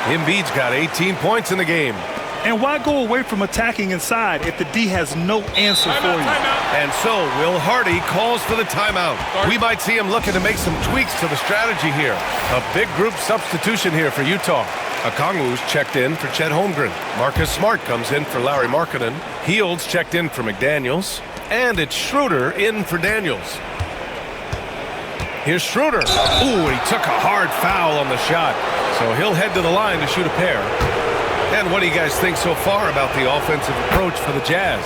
Embiid's got 18 points in the game. And why go away from attacking inside if the D has no answer for you? And so Will Hardy calls for the timeout. We might see him looking to make some tweaks to the strategy here. A big group substitution here for Utah. Okongwu's checked in for Chet Holmgren. Marcus Smart comes in for Lauri Markkanen. Heald's checked in for McDaniels. And it's Schroeder in for Daniels. Here's Schroeder. Ooh, he took a hard foul on the shot. So he'll head to the line to shoot a pair. And what do you guys think so far about the offensive approach for the Jazz?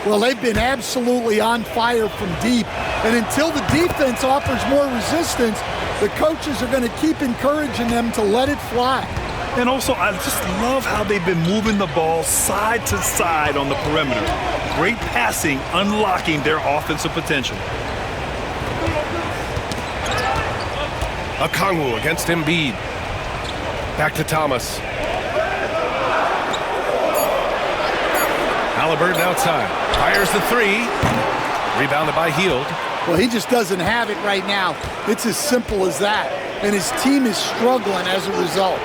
Well, they've been absolutely on fire from deep. And until the defense offers more resistance, the coaches are going to keep encouraging them to let it fly. And also, I just love how they've been moving the ball side to side on the perimeter. Great passing, unlocking their offensive potential. Okongwu against Embiid. Back to Thomas. Halliburton outside. Fires the three. Rebounded by Hield. Well, he just doesn't have it right now. It's as simple as that. And his team is struggling as a result.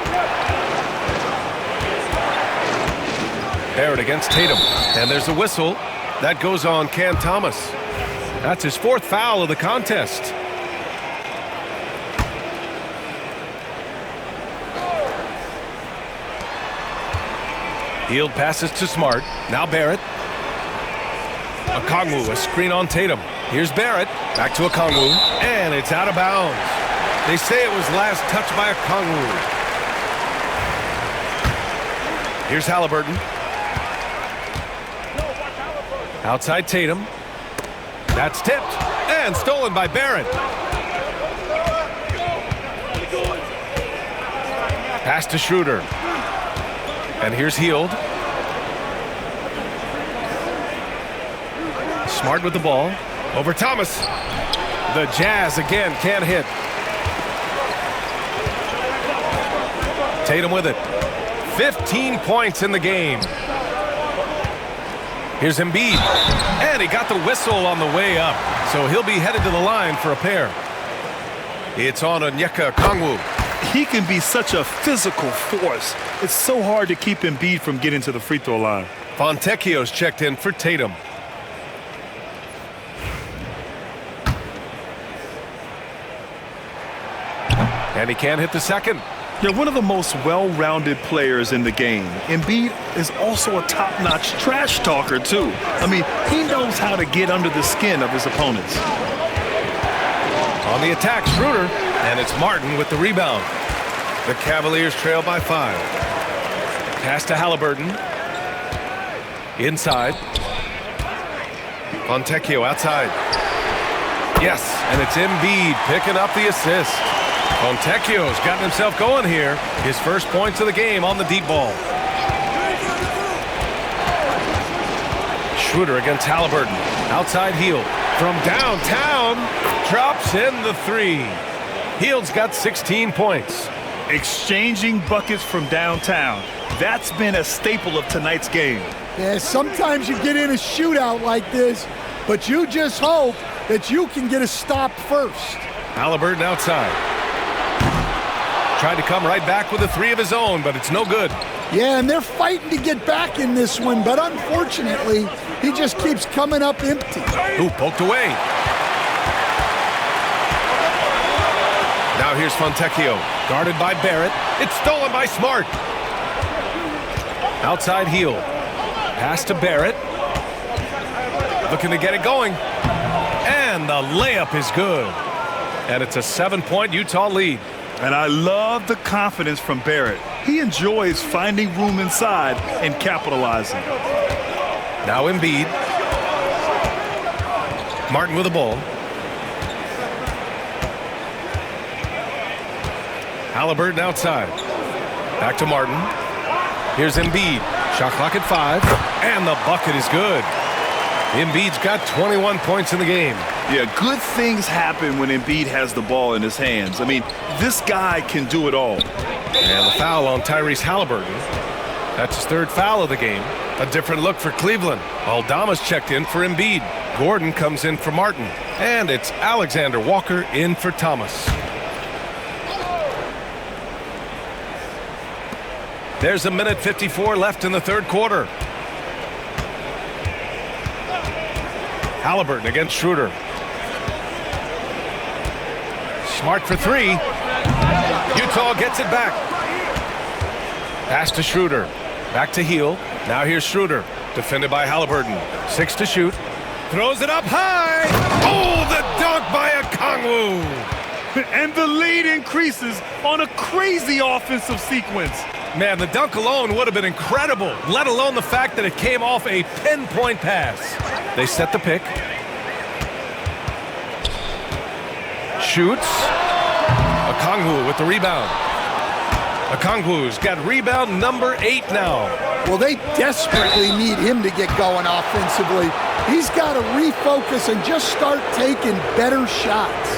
Barrett against Tatum. And there's a whistle. That goes on Cam Thomas. That's his fourth foul of the contest. Hield passes to Smart. Now Barrett. Okongwu, a screen on Tatum. Here's Barrett. Back to Okongwu. And it's out of bounds. They say it was last touched by Okongwu. Here's Halliburton. Outside Tatum. That's tipped. And stolen by Barrett. Pass to Schroeder. And here's Hield. Smart with the ball. Over Thomas. The Jazz again can't hit. Tatum with it. 15 points in the game. Here's Embiid. And he got the whistle on the way up. So he'll be headed to the line for a pair. It's on Onyeka Okongwu. He can be such a physical force. It's so hard to keep Embiid from getting to the free throw line. Fontecchio's checked in for Tatum. And he can't hit the second. They're one of the most well-rounded players in the game. Embiid is also a top-notch trash talker, too. I mean, he knows how to get under the skin of his opponents. On the attack, Schroeder. And it's Martin with the rebound. The Cavaliers trail by 5. Pass to Halliburton. Inside. Fontecchio outside. Yes, and it's Embiid picking up the assist. Fontecchio's gotten himself going here. His first points of the game on the deep ball. Schroeder against Halliburton. Outside Hield. From downtown, drops in the three. Hield's got 16 points. Exchanging buckets from downtown. That's been a staple of tonight's game. Yeah, sometimes you get in a shootout like this, but you just hope that you can get a stop first. Halliburton outside. Tried to come right back with a three of his own, but it's no good. Yeah, and they're fighting to get back in this one, but unfortunately, he just keeps coming up empty. Ooh, poked away. Now here's Fontecchio, guarded by Barrett. It's stolen by Smart. Outside Hield. Pass to Barrett. Looking to get it going. And the layup is good. And it's a 7-point Utah lead. And I love the confidence from Barrett. He enjoys finding room inside and capitalizing. Now Embiid. Martin with the ball. Halliburton outside. Back to Martin. Here's Embiid. Shot clock at 5. And the bucket is good. Embiid's got 21 points in the game. Yeah, good things happen when Embiid has the ball in his hands. I mean, this guy can do it all. And the foul on Tyrese Halliburton. That's his third foul of the game. A different look for Cleveland. Aldama's checked in for Embiid. Gordon comes in for Martin. And it's Alexander Walker in for Thomas. There's a minute 54 left in the third quarter. Halliburton against Schroeder. Smart for three. Utah gets it back. Pass to Schroeder. Back to Heel. Now here's Schroeder. Defended by Halliburton. 6 to shoot. Throws it up high. Oh, the dunk by Okongwu. And the lead increases on a crazy offensive sequence. Man, the dunk alone would have been incredible, let alone the fact that it came off a pinpoint pass. They set the pick. Shoots. Okongwu with the rebound. Okongwu's got rebound number 8 now. Well, they desperately need him to get going offensively. He's got to refocus and just start taking better shots.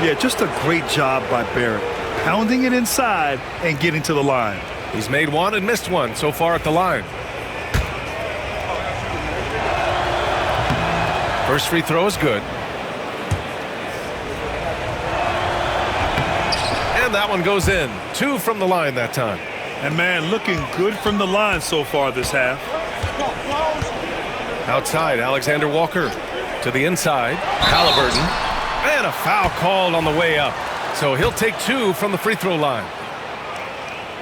Yeah, just a great job by Barrett, pounding it inside and getting to the line. He's made one and missed one so far at the line. First free throw is good. And that one goes in. 2 from the line that time. And man, looking good from the line so far this half. Outside, Alexander Walker to the inside. Halliburton. And a foul called on the way up. So he'll take 2 from the free throw line.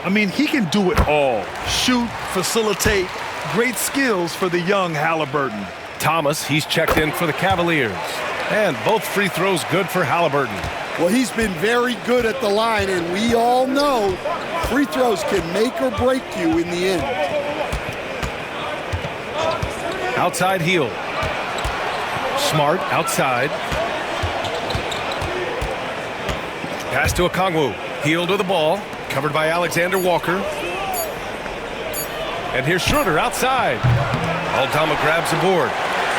I mean, he can do it all. Shoot, facilitate. Great skills for the young Halliburton. Thomas, he's checked in for the Cavaliers. And both free throws good for Halliburton. Well, he's been very good at the line, and we all know free throws can make or break you in the end. Outside Heel. Smart outside. Pass to Okongwu. Heel to the ball. Covered by Alexander Walker. And here's Schroeder outside. Aldama grabs the board.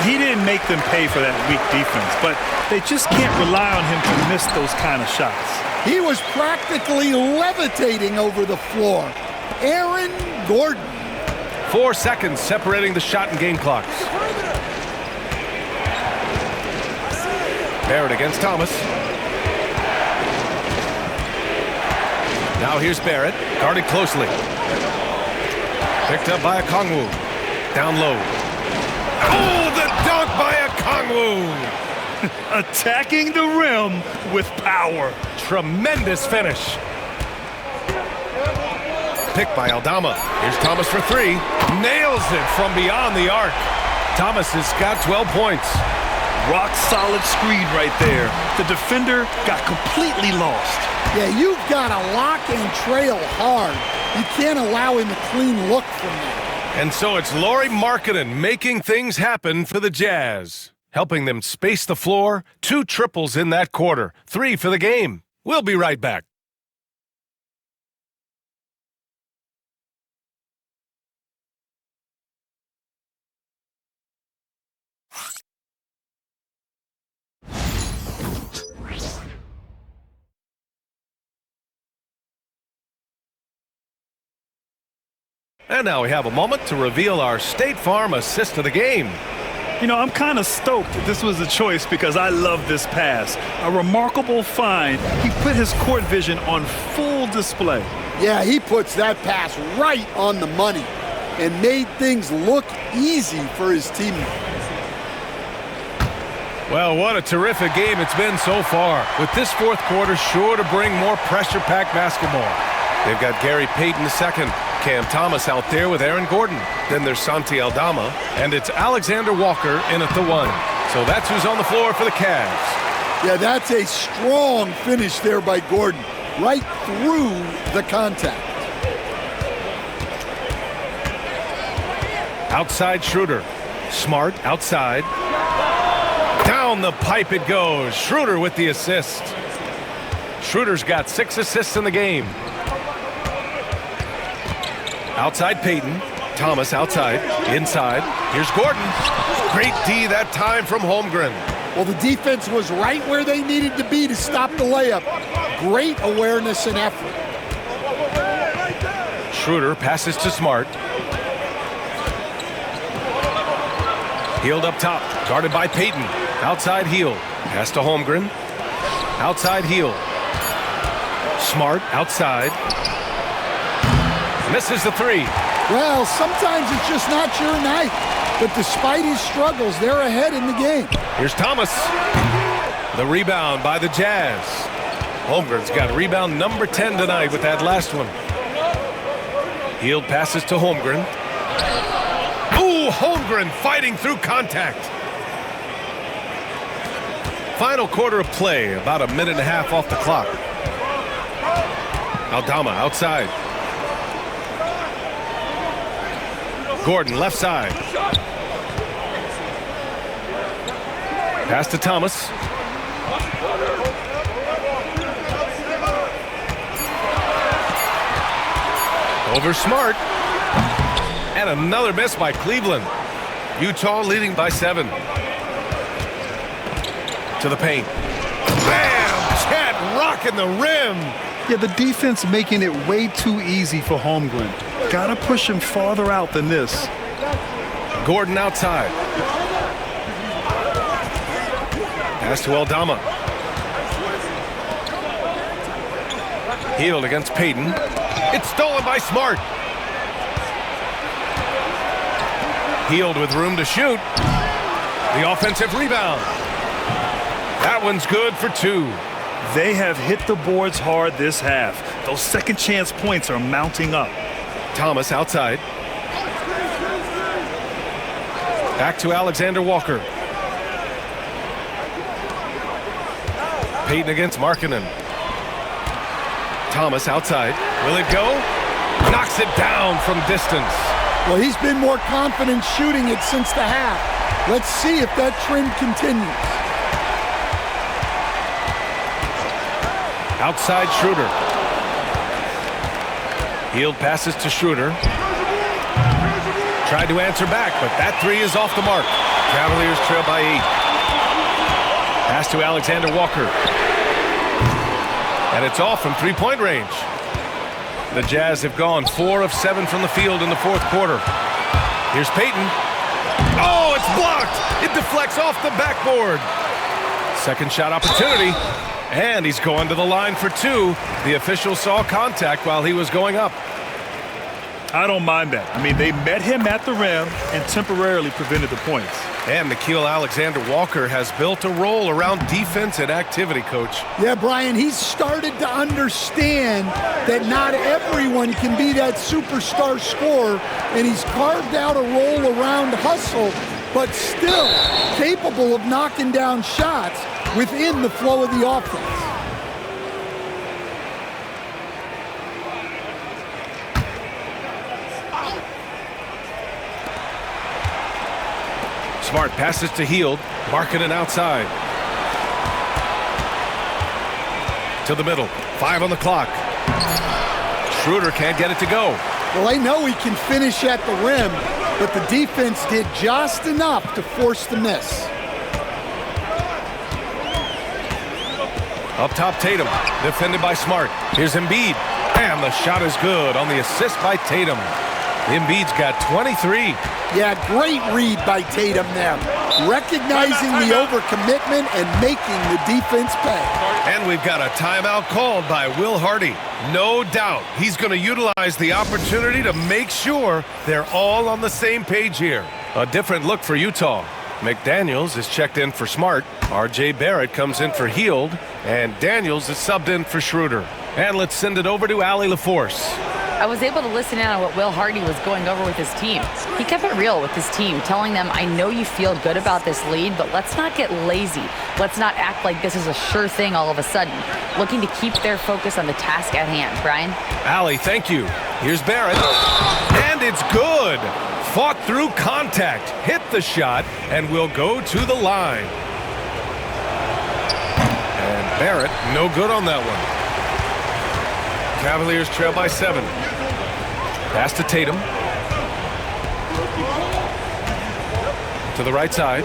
He didn't make them pay for that weak defense, but they just can't rely on him to miss those kind of shots. He was practically levitating over the floor. Aaron Gordon. 4 seconds separating the shot and game clocks. Barrett against Thomas. Now here's Barrett, guarded closely. Picked up by Okongwu. Down low. Oh, the dunk by Okongwu! Attacking the rim with power. Tremendous finish. Picked by Aldama. Here's Thomas for 3. Nails it from beyond the arc. Thomas has got 12 points. Rock solid screen right there. The defender got completely lost. Yeah, you've got to lock and trail hard. You can't allow him a clean look from there. And so it's Lauri Markkanen making things happen for the Jazz, helping them space the floor. 2 triples in that quarter, 3 for the game. We'll be right back. And now we have a moment to reveal our State Farm assist of the game. You know, I'm kind of stoked that this was a choice because I love this pass. A remarkable find. He put his court vision on full display. Yeah, he puts that pass right on the money and made things look easy for his teammates. Well, what a terrific game it's been so far, with this fourth quarter sure to bring more pressure-packed basketball. They've got Gary Payton II, Cam Thomas out there with Aaron Gordon. Then there's Santi Aldama, and it's Alexander Walker in at the 1. So that's who's on the floor for the Cavs. Yeah, that's a strong finish there by Gordon, right through the contact. Outside Schroeder. Smart outside. Down the pipe it goes. Schroeder with the assist. Schroeder's got 6 assists in the game. Outside Payton. Thomas outside. Inside. Here's Gordon. Great D that time from Holmgren. Well, the defense was right where they needed to be to stop the layup. Great awareness and effort. Schroeder passes to Smart. Healed up top. Guarded by Payton. Outside Heel. Pass to Holmgren. Outside Heel. Smart outside. Misses the three. Well, sometimes it's just not your night. But despite his struggles, they're ahead in the game. Here's Thomas. The rebound by the Jazz. Holmgren's got rebound number 10 tonight with that last one. Hield passes to Holmgren. Ooh, Holmgren fighting through contact. Final quarter of play, about a minute and a half off the clock. Aldama outside. Gordon left side. Pass to Thomas. Over Smart. And another miss by Cleveland. Utah leading by 7. To the paint. Bam! Chet rocking the rim. Yeah, the defense making it way too easy for Holmgren. Gotta push him farther out than this. Gordon outside. Pass to Aldama. Hield against Payton. It's stolen by Smart. Hield with room to shoot. The offensive rebound. That one's good for 2. They have hit the boards hard this half. Those second chance points are mounting up. Thomas outside. Back to Alexander Walker. Payton against Markkanen. Thomas outside. Will it go? Knocks it down from distance. Well, he's been more confident shooting it since the half. Let's see if that trend continues. Outside Schroeder. Hield passes to Schroeder. Tried to answer back, but that three is off the mark. Cavaliers trail by 8. Pass to Alexander Walker. And it's off from three-point range. The Jazz have gone 4 of 7 from the field in the fourth quarter. Here's Payton. Oh, it's blocked. It deflects off the backboard. Second shot opportunity. And he's going to the line for 2. The official saw contact while he was going up. I don't mind that. I mean, they met him at the rim and temporarily prevented the points. And Nickeil Alexander-Walker has built a role around defense and activity, Coach. Yeah, Brian, he's started to understand that not everyone can be that superstar scorer, and he's carved out a role around hustle, but still capable of knocking down shots within the flow of the offense. Smart passes to Hield. Markkanen outside. To the middle. 5 on the clock. Schroeder can't get it to go. Well, they know he can finish at the rim, but the defense did just enough to force the miss. Up top, Tatum. Defended by Smart. Here's Embiid. And the shot is good on the assist by Tatum. Embiid's got 23. Yeah, great read by Tatum there. Recognizing the overcommitment and making the defense pay. And we've got a timeout called by Will Hardy. No doubt he's going to utilize the opportunity to make sure they're all on the same page here. A different look for Utah. McDaniels is checked in for Smart. RJ Barrett comes in for Hield. And Daniels is subbed in for Schroeder. And let's send it over to Allie LaForce. I was able to listen in on what Will Hardy was going over with his team. He kept it real with his team, telling them, I know you feel good about this lead, but let's not get lazy. Let's not act like this is a sure thing all of a sudden. Looking to keep their focus on the task at hand. Brian? Allie, thank you. Here's Barrett. And it's good. Fought through contact, hit the shot, and will go to the line. And Barrett, no good on that one. Cavaliers trail by 7. Pass to Tatum. To the right side.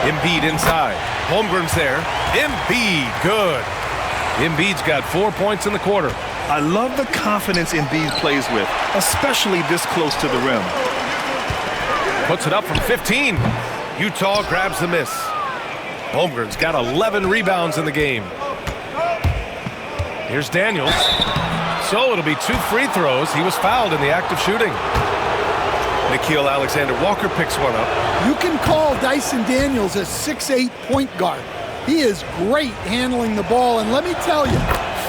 Embiid inside. Holmgren's there. Embiid, good. Embiid's got 4 points in the quarter. I love the confidence Embiid plays with, especially this close to the rim. Puts it up from 15. Utah grabs the miss. Holmgren's got 11 rebounds in the game. Here's Daniels. So it'll be 2 free throws. He was fouled in the act of shooting. Nickeil Alexander-Walker picks one up. You can call Dyson Daniels a 6'8" point guard. He is great handling the ball, and let me tell you,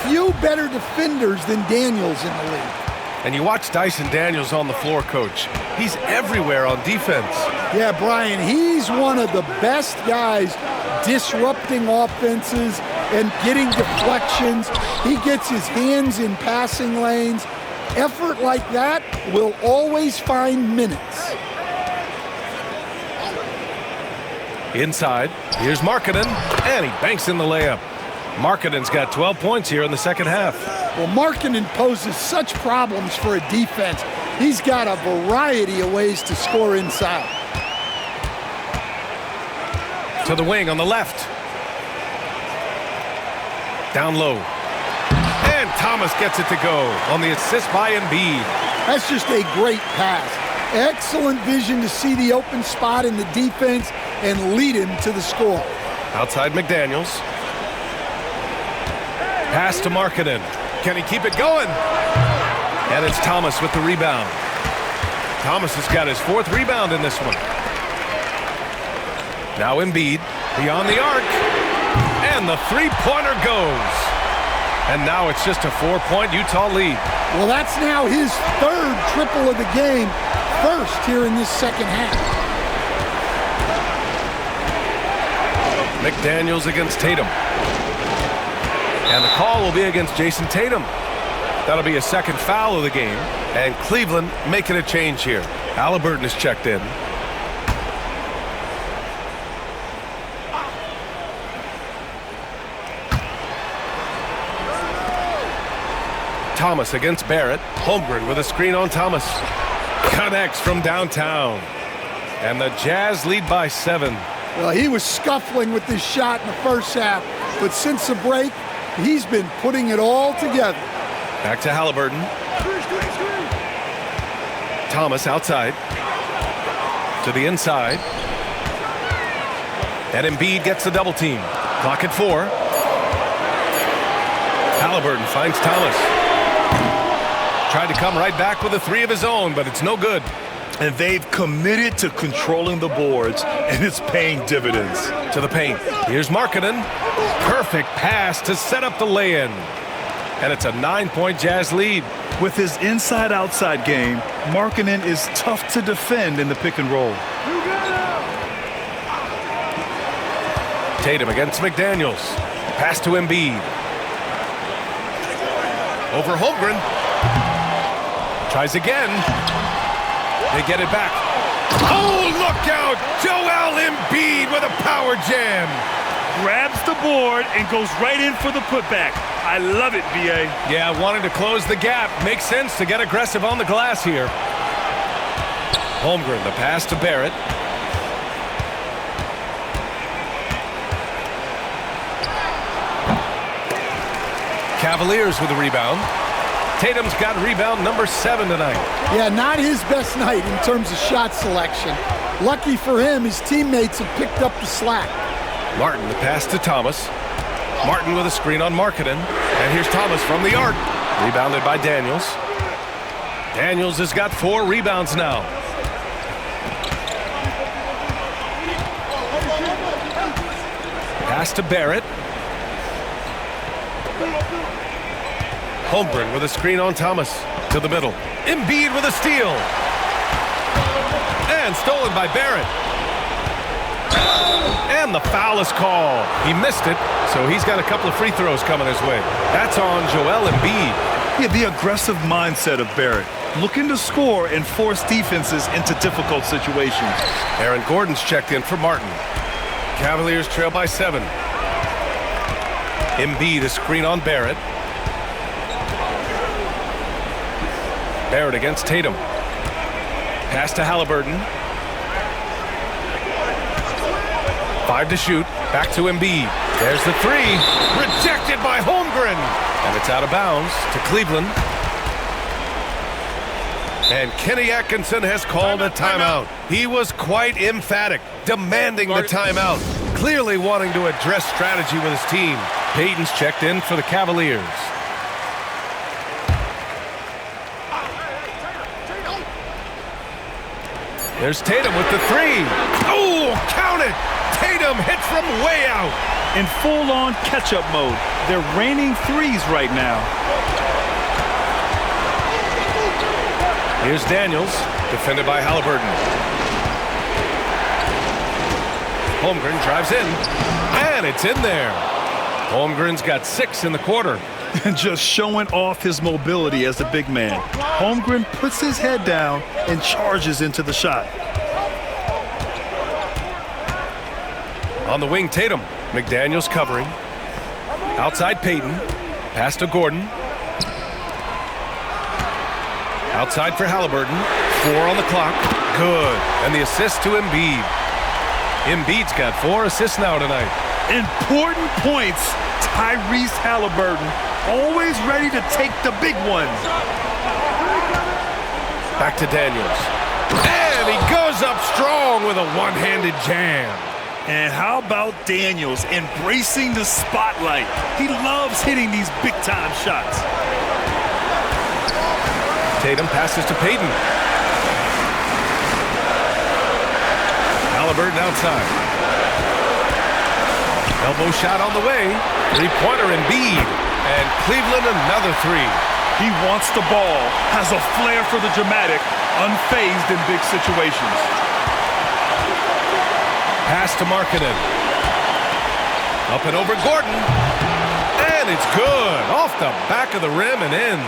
few better defenders than Daniels in the league. And you watch Dyson Daniels on the floor, Coach. He's everywhere on defense. Yeah, Brian, he's one of the best guys disrupting offenses and getting deflections. He gets his hands in passing lanes. Effort like that will always find minutes. Inside, here's Markkanen, and he banks in the layup. Markkanen's got 12 points here in the second half. Well, Markkanen poses such problems for a defense. He's got a variety of ways to score inside. To the wing on the left. Down low. And Thomas gets it to go on the assist by Embiid. That's just a great pass. Excellent vision to see the open spot in the defense and lead him to the score. Outside McDaniels. Pass to Markkanen. Can he keep it going? And it's Thomas with the rebound. Thomas has got his 4th rebound in this one. Now Embiid beyond the arc. And the three-pointer goes. And now it's just a 4-point Utah lead. Well, that's now his 3rd triple of the game. First here in this second half. McDaniels against Tatum. And the call will be against Jason Tatum. That'll be a 2nd foul of the game. And Cleveland making a change here. Halliburton is checked in. Thomas against Barrett. Holmgren with a screen on Thomas. Connects from downtown. And the Jazz lead by 7. Well, he was scuffling with this shot in the first half, but since the break, he's been putting it all together. Back to Halliburton. Thomas outside. To the inside. And Embiid gets the double team. Clock at 4. Halliburton finds Thomas. Tried to come right back with a 3 of his own, but it's no good. And they've committed to controlling the boards, and it's paying dividends. To the paint. Here's Markkanen. Perfect pass to set up the lay-in. And it's a 9-point Jazz lead. With his inside-outside game, Markkanen is tough to defend in the pick and roll. Tatum against McDaniels. Pass to Embiid. Over Holmgren. Tries again. They get it back. Oh, look out! Joel Embiid with a power jam. Grabs the board and goes right in for the putback. I love it, B.A. Yeah, wanting to close the gap. Makes sense to get aggressive on the glass here. Holmgren, the pass to Barrett. Cavaliers with the rebound. Tatum's got rebound number 7 tonight. Yeah, not his best night in terms of shot selection. Lucky for him, his teammates have picked up the slack. Martin, the pass to Thomas. Martin with a screen on Markkanen. And here's Thomas from the arc. Rebounded by Daniels. Daniels has got 4 rebounds now. Pass to Barrett. Holmgren with a screen on Thomas. To the middle. Embiid with a steal. And stolen by Barrett. And the foul is called. He missed it, so he's got a couple of free throws coming his way. That's on Joel Embiid. Yeah, the aggressive mindset of Barrett. Looking to score and force defenses into difficult situations. Aaron Gordon's checked in for Martin. Cavaliers trail by 7. Embiid, a screen on Barrett. Barrett against Tatum. Pass to Halliburton. 5 to shoot. Back to Embiid. There's the 3. Rejected by Holmgren. And it's out of bounds to Cleveland. And Kenny Atkinson has called a timeout. He was quite emphatic, demanding the timeout. Clearly wanting to address strategy with his team. Payton's checked in for the Cavaliers. There's Tatum with the three. Oh, count it! Tatum hits from way out. In full-on catch-up mode. They're raining threes right now. Here's Daniels, defended by Halliburton. Holmgren drives in, and it's in there. Holmgren's got 6 in the quarter. And just showing off his mobility as a big man. Holmgren puts his head down and charges into the shot. On the wing, Tatum. McDaniels covering. Outside Payton. Pass to Gordon. Outside for Halliburton. 4 on the clock. Good. And the assist to Embiid. Embiid's got 4 assists now tonight. Important points. Tyrese Halliburton, always ready to take the big ones. Back to Daniels. And he goes up strong with a one-handed jam. And how about Daniels embracing the spotlight? He loves hitting these big-time shots. Tatum passes to Payton. Halliburton outside. Elbow shot on the way. Three-pointer Embiid. And Cleveland another 3. He wants the ball, has a flair for the dramatic, unfazed in big situations. Pass to Markkanen. Up and over Gordon. And it's good. Off the back of the rim and in.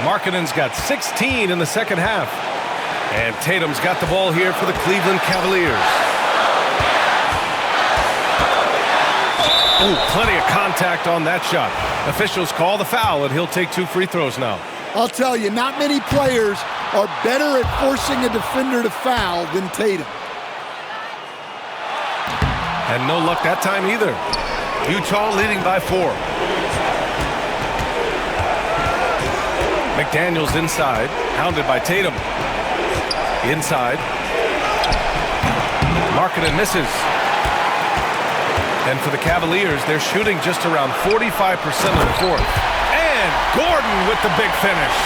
Markkanen's got 16 in the second half. And Tatum's got the ball here for the Cleveland Cavaliers. Ooh, plenty of contact on that shot. Officials call the foul, and he'll take 2 free throws now. I'll tell you, not many players are better at forcing a defender to foul than Tatum. And no luck that time either. Utah leading by 4. McDaniels inside, hounded by Tatum. Inside. Markkanen misses. And for the Cavaliers, they're shooting just around 45% of the fourth. And Gordon with the big finish.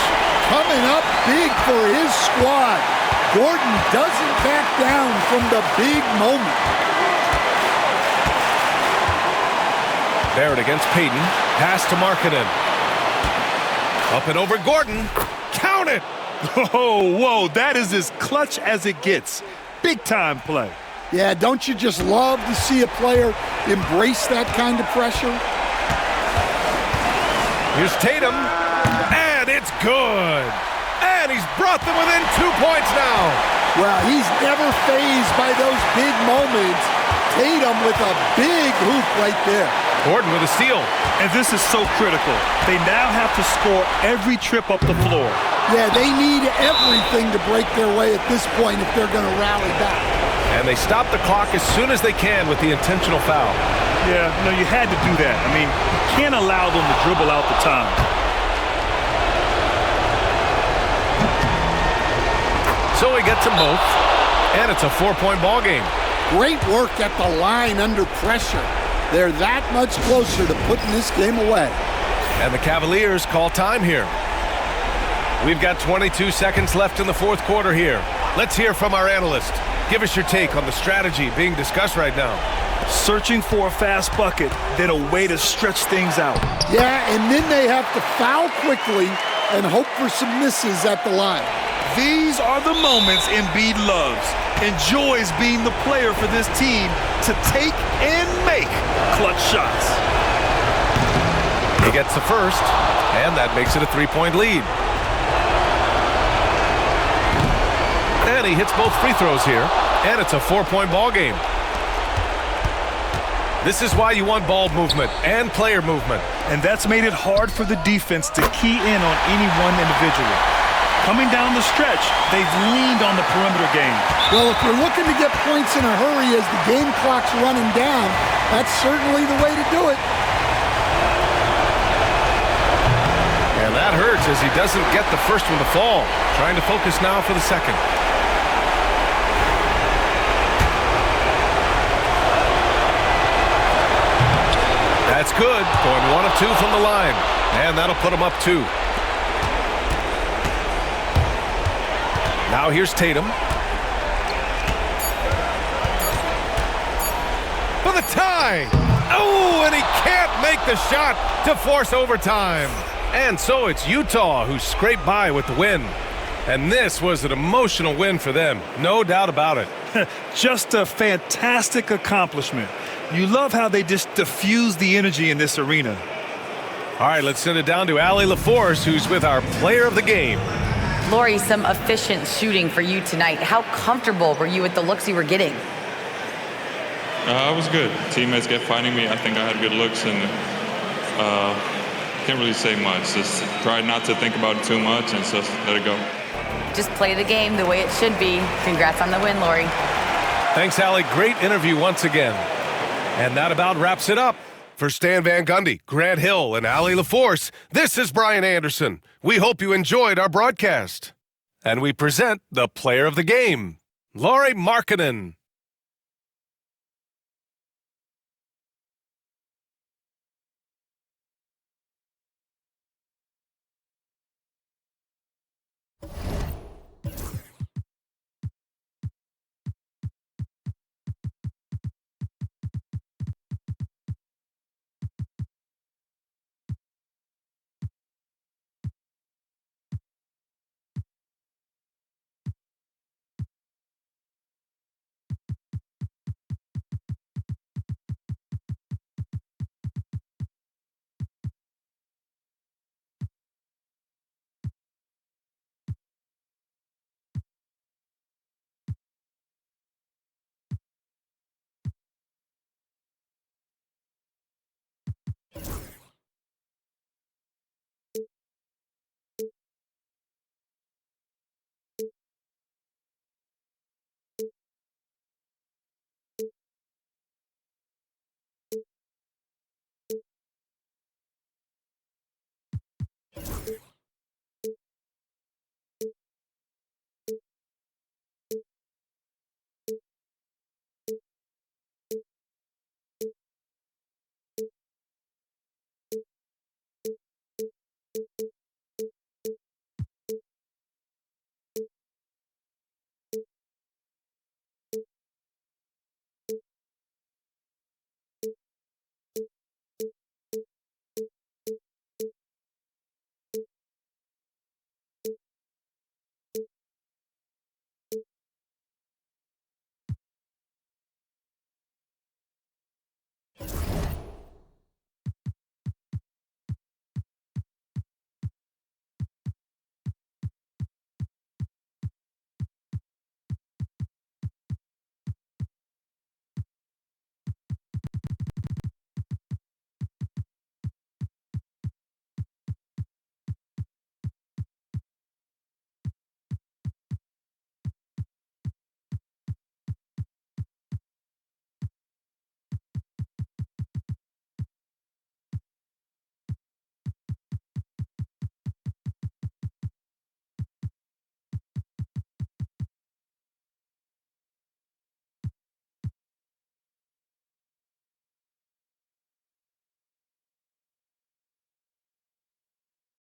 Coming up big for his squad. Gordon doesn't back down from the big moment. Barrett against Payton. Pass to Markkanen. Up and over Gordon. Count it! Oh, whoa, that is as clutch as it gets. Big-time play. Yeah, don't you just love to see a player embrace that kind of pressure? Here's Tatum, and it's good. And he's brought them within 2 points now. Well, he's never fazed by those big moments. Tatum with a big hoop right there. Gordon with a steal. And this is so critical. They now have to score every trip up the floor. Yeah, they need everything to break their way at this point if they're going to rally back. And they stop the clock as soon as they can with the intentional foul. Yeah, no, you had to do that. I mean, you can't allow them to dribble out the time. So he gets them both, and it's a 4-point ball game. Great work at the line under pressure. They're that much closer to putting this game away. And the Cavaliers call time here. We've got 22 seconds left in the fourth quarter here. Let's hear from our analyst. Give us your take on the strategy being discussed right now. Searching for a fast bucket, then a way to stretch things out. Yeah, and then they have to foul quickly and hope for some misses at the line. These are the moments Embiid loves. Enjoys being the player for this team to take and make clutch shots. He gets the first, and that makes it a 3-point lead. And he hits both free throws here, and it's a 4-point ball game. This is why you want ball movement and player movement. And that's made it hard for the defense to key in on any one individual. Coming down the stretch, they've leaned on the perimeter game. Well, if you're looking to get points in a hurry as the game clock's running down, that's certainly the way to do it. And that hurts as he doesn't get the first one to fall. Trying to focus now for the second. That's good. Going 1 of 2 from the line. And that'll put him up 2. Now here's Tatum. a tie. Oh, and he can't make the shot to force overtime. And so it's Utah who scraped by with the win. And this was an emotional win for them, no doubt about it. Just a fantastic accomplishment. You love how they just diffuse the energy in this arena. All right, let's send it down to Allie LaForce, who's with our player of the game. Lori, some efficient shooting for you tonight. How comfortable were you with the looks you were getting? It was good. Teammates kept finding me. I think I had good looks, and can't really say much. Just try not to think about it too much and just let it go. Just play the game the way it should be. Congrats on the win, Lori. Thanks, Allie. Great interview once again. And that about wraps it up. For Stan Van Gundy, Grant Hill, and Allie LaForce, this is Brian Anderson. We hope you enjoyed our broadcast. And we present the player of the game, Lauri Markkanen.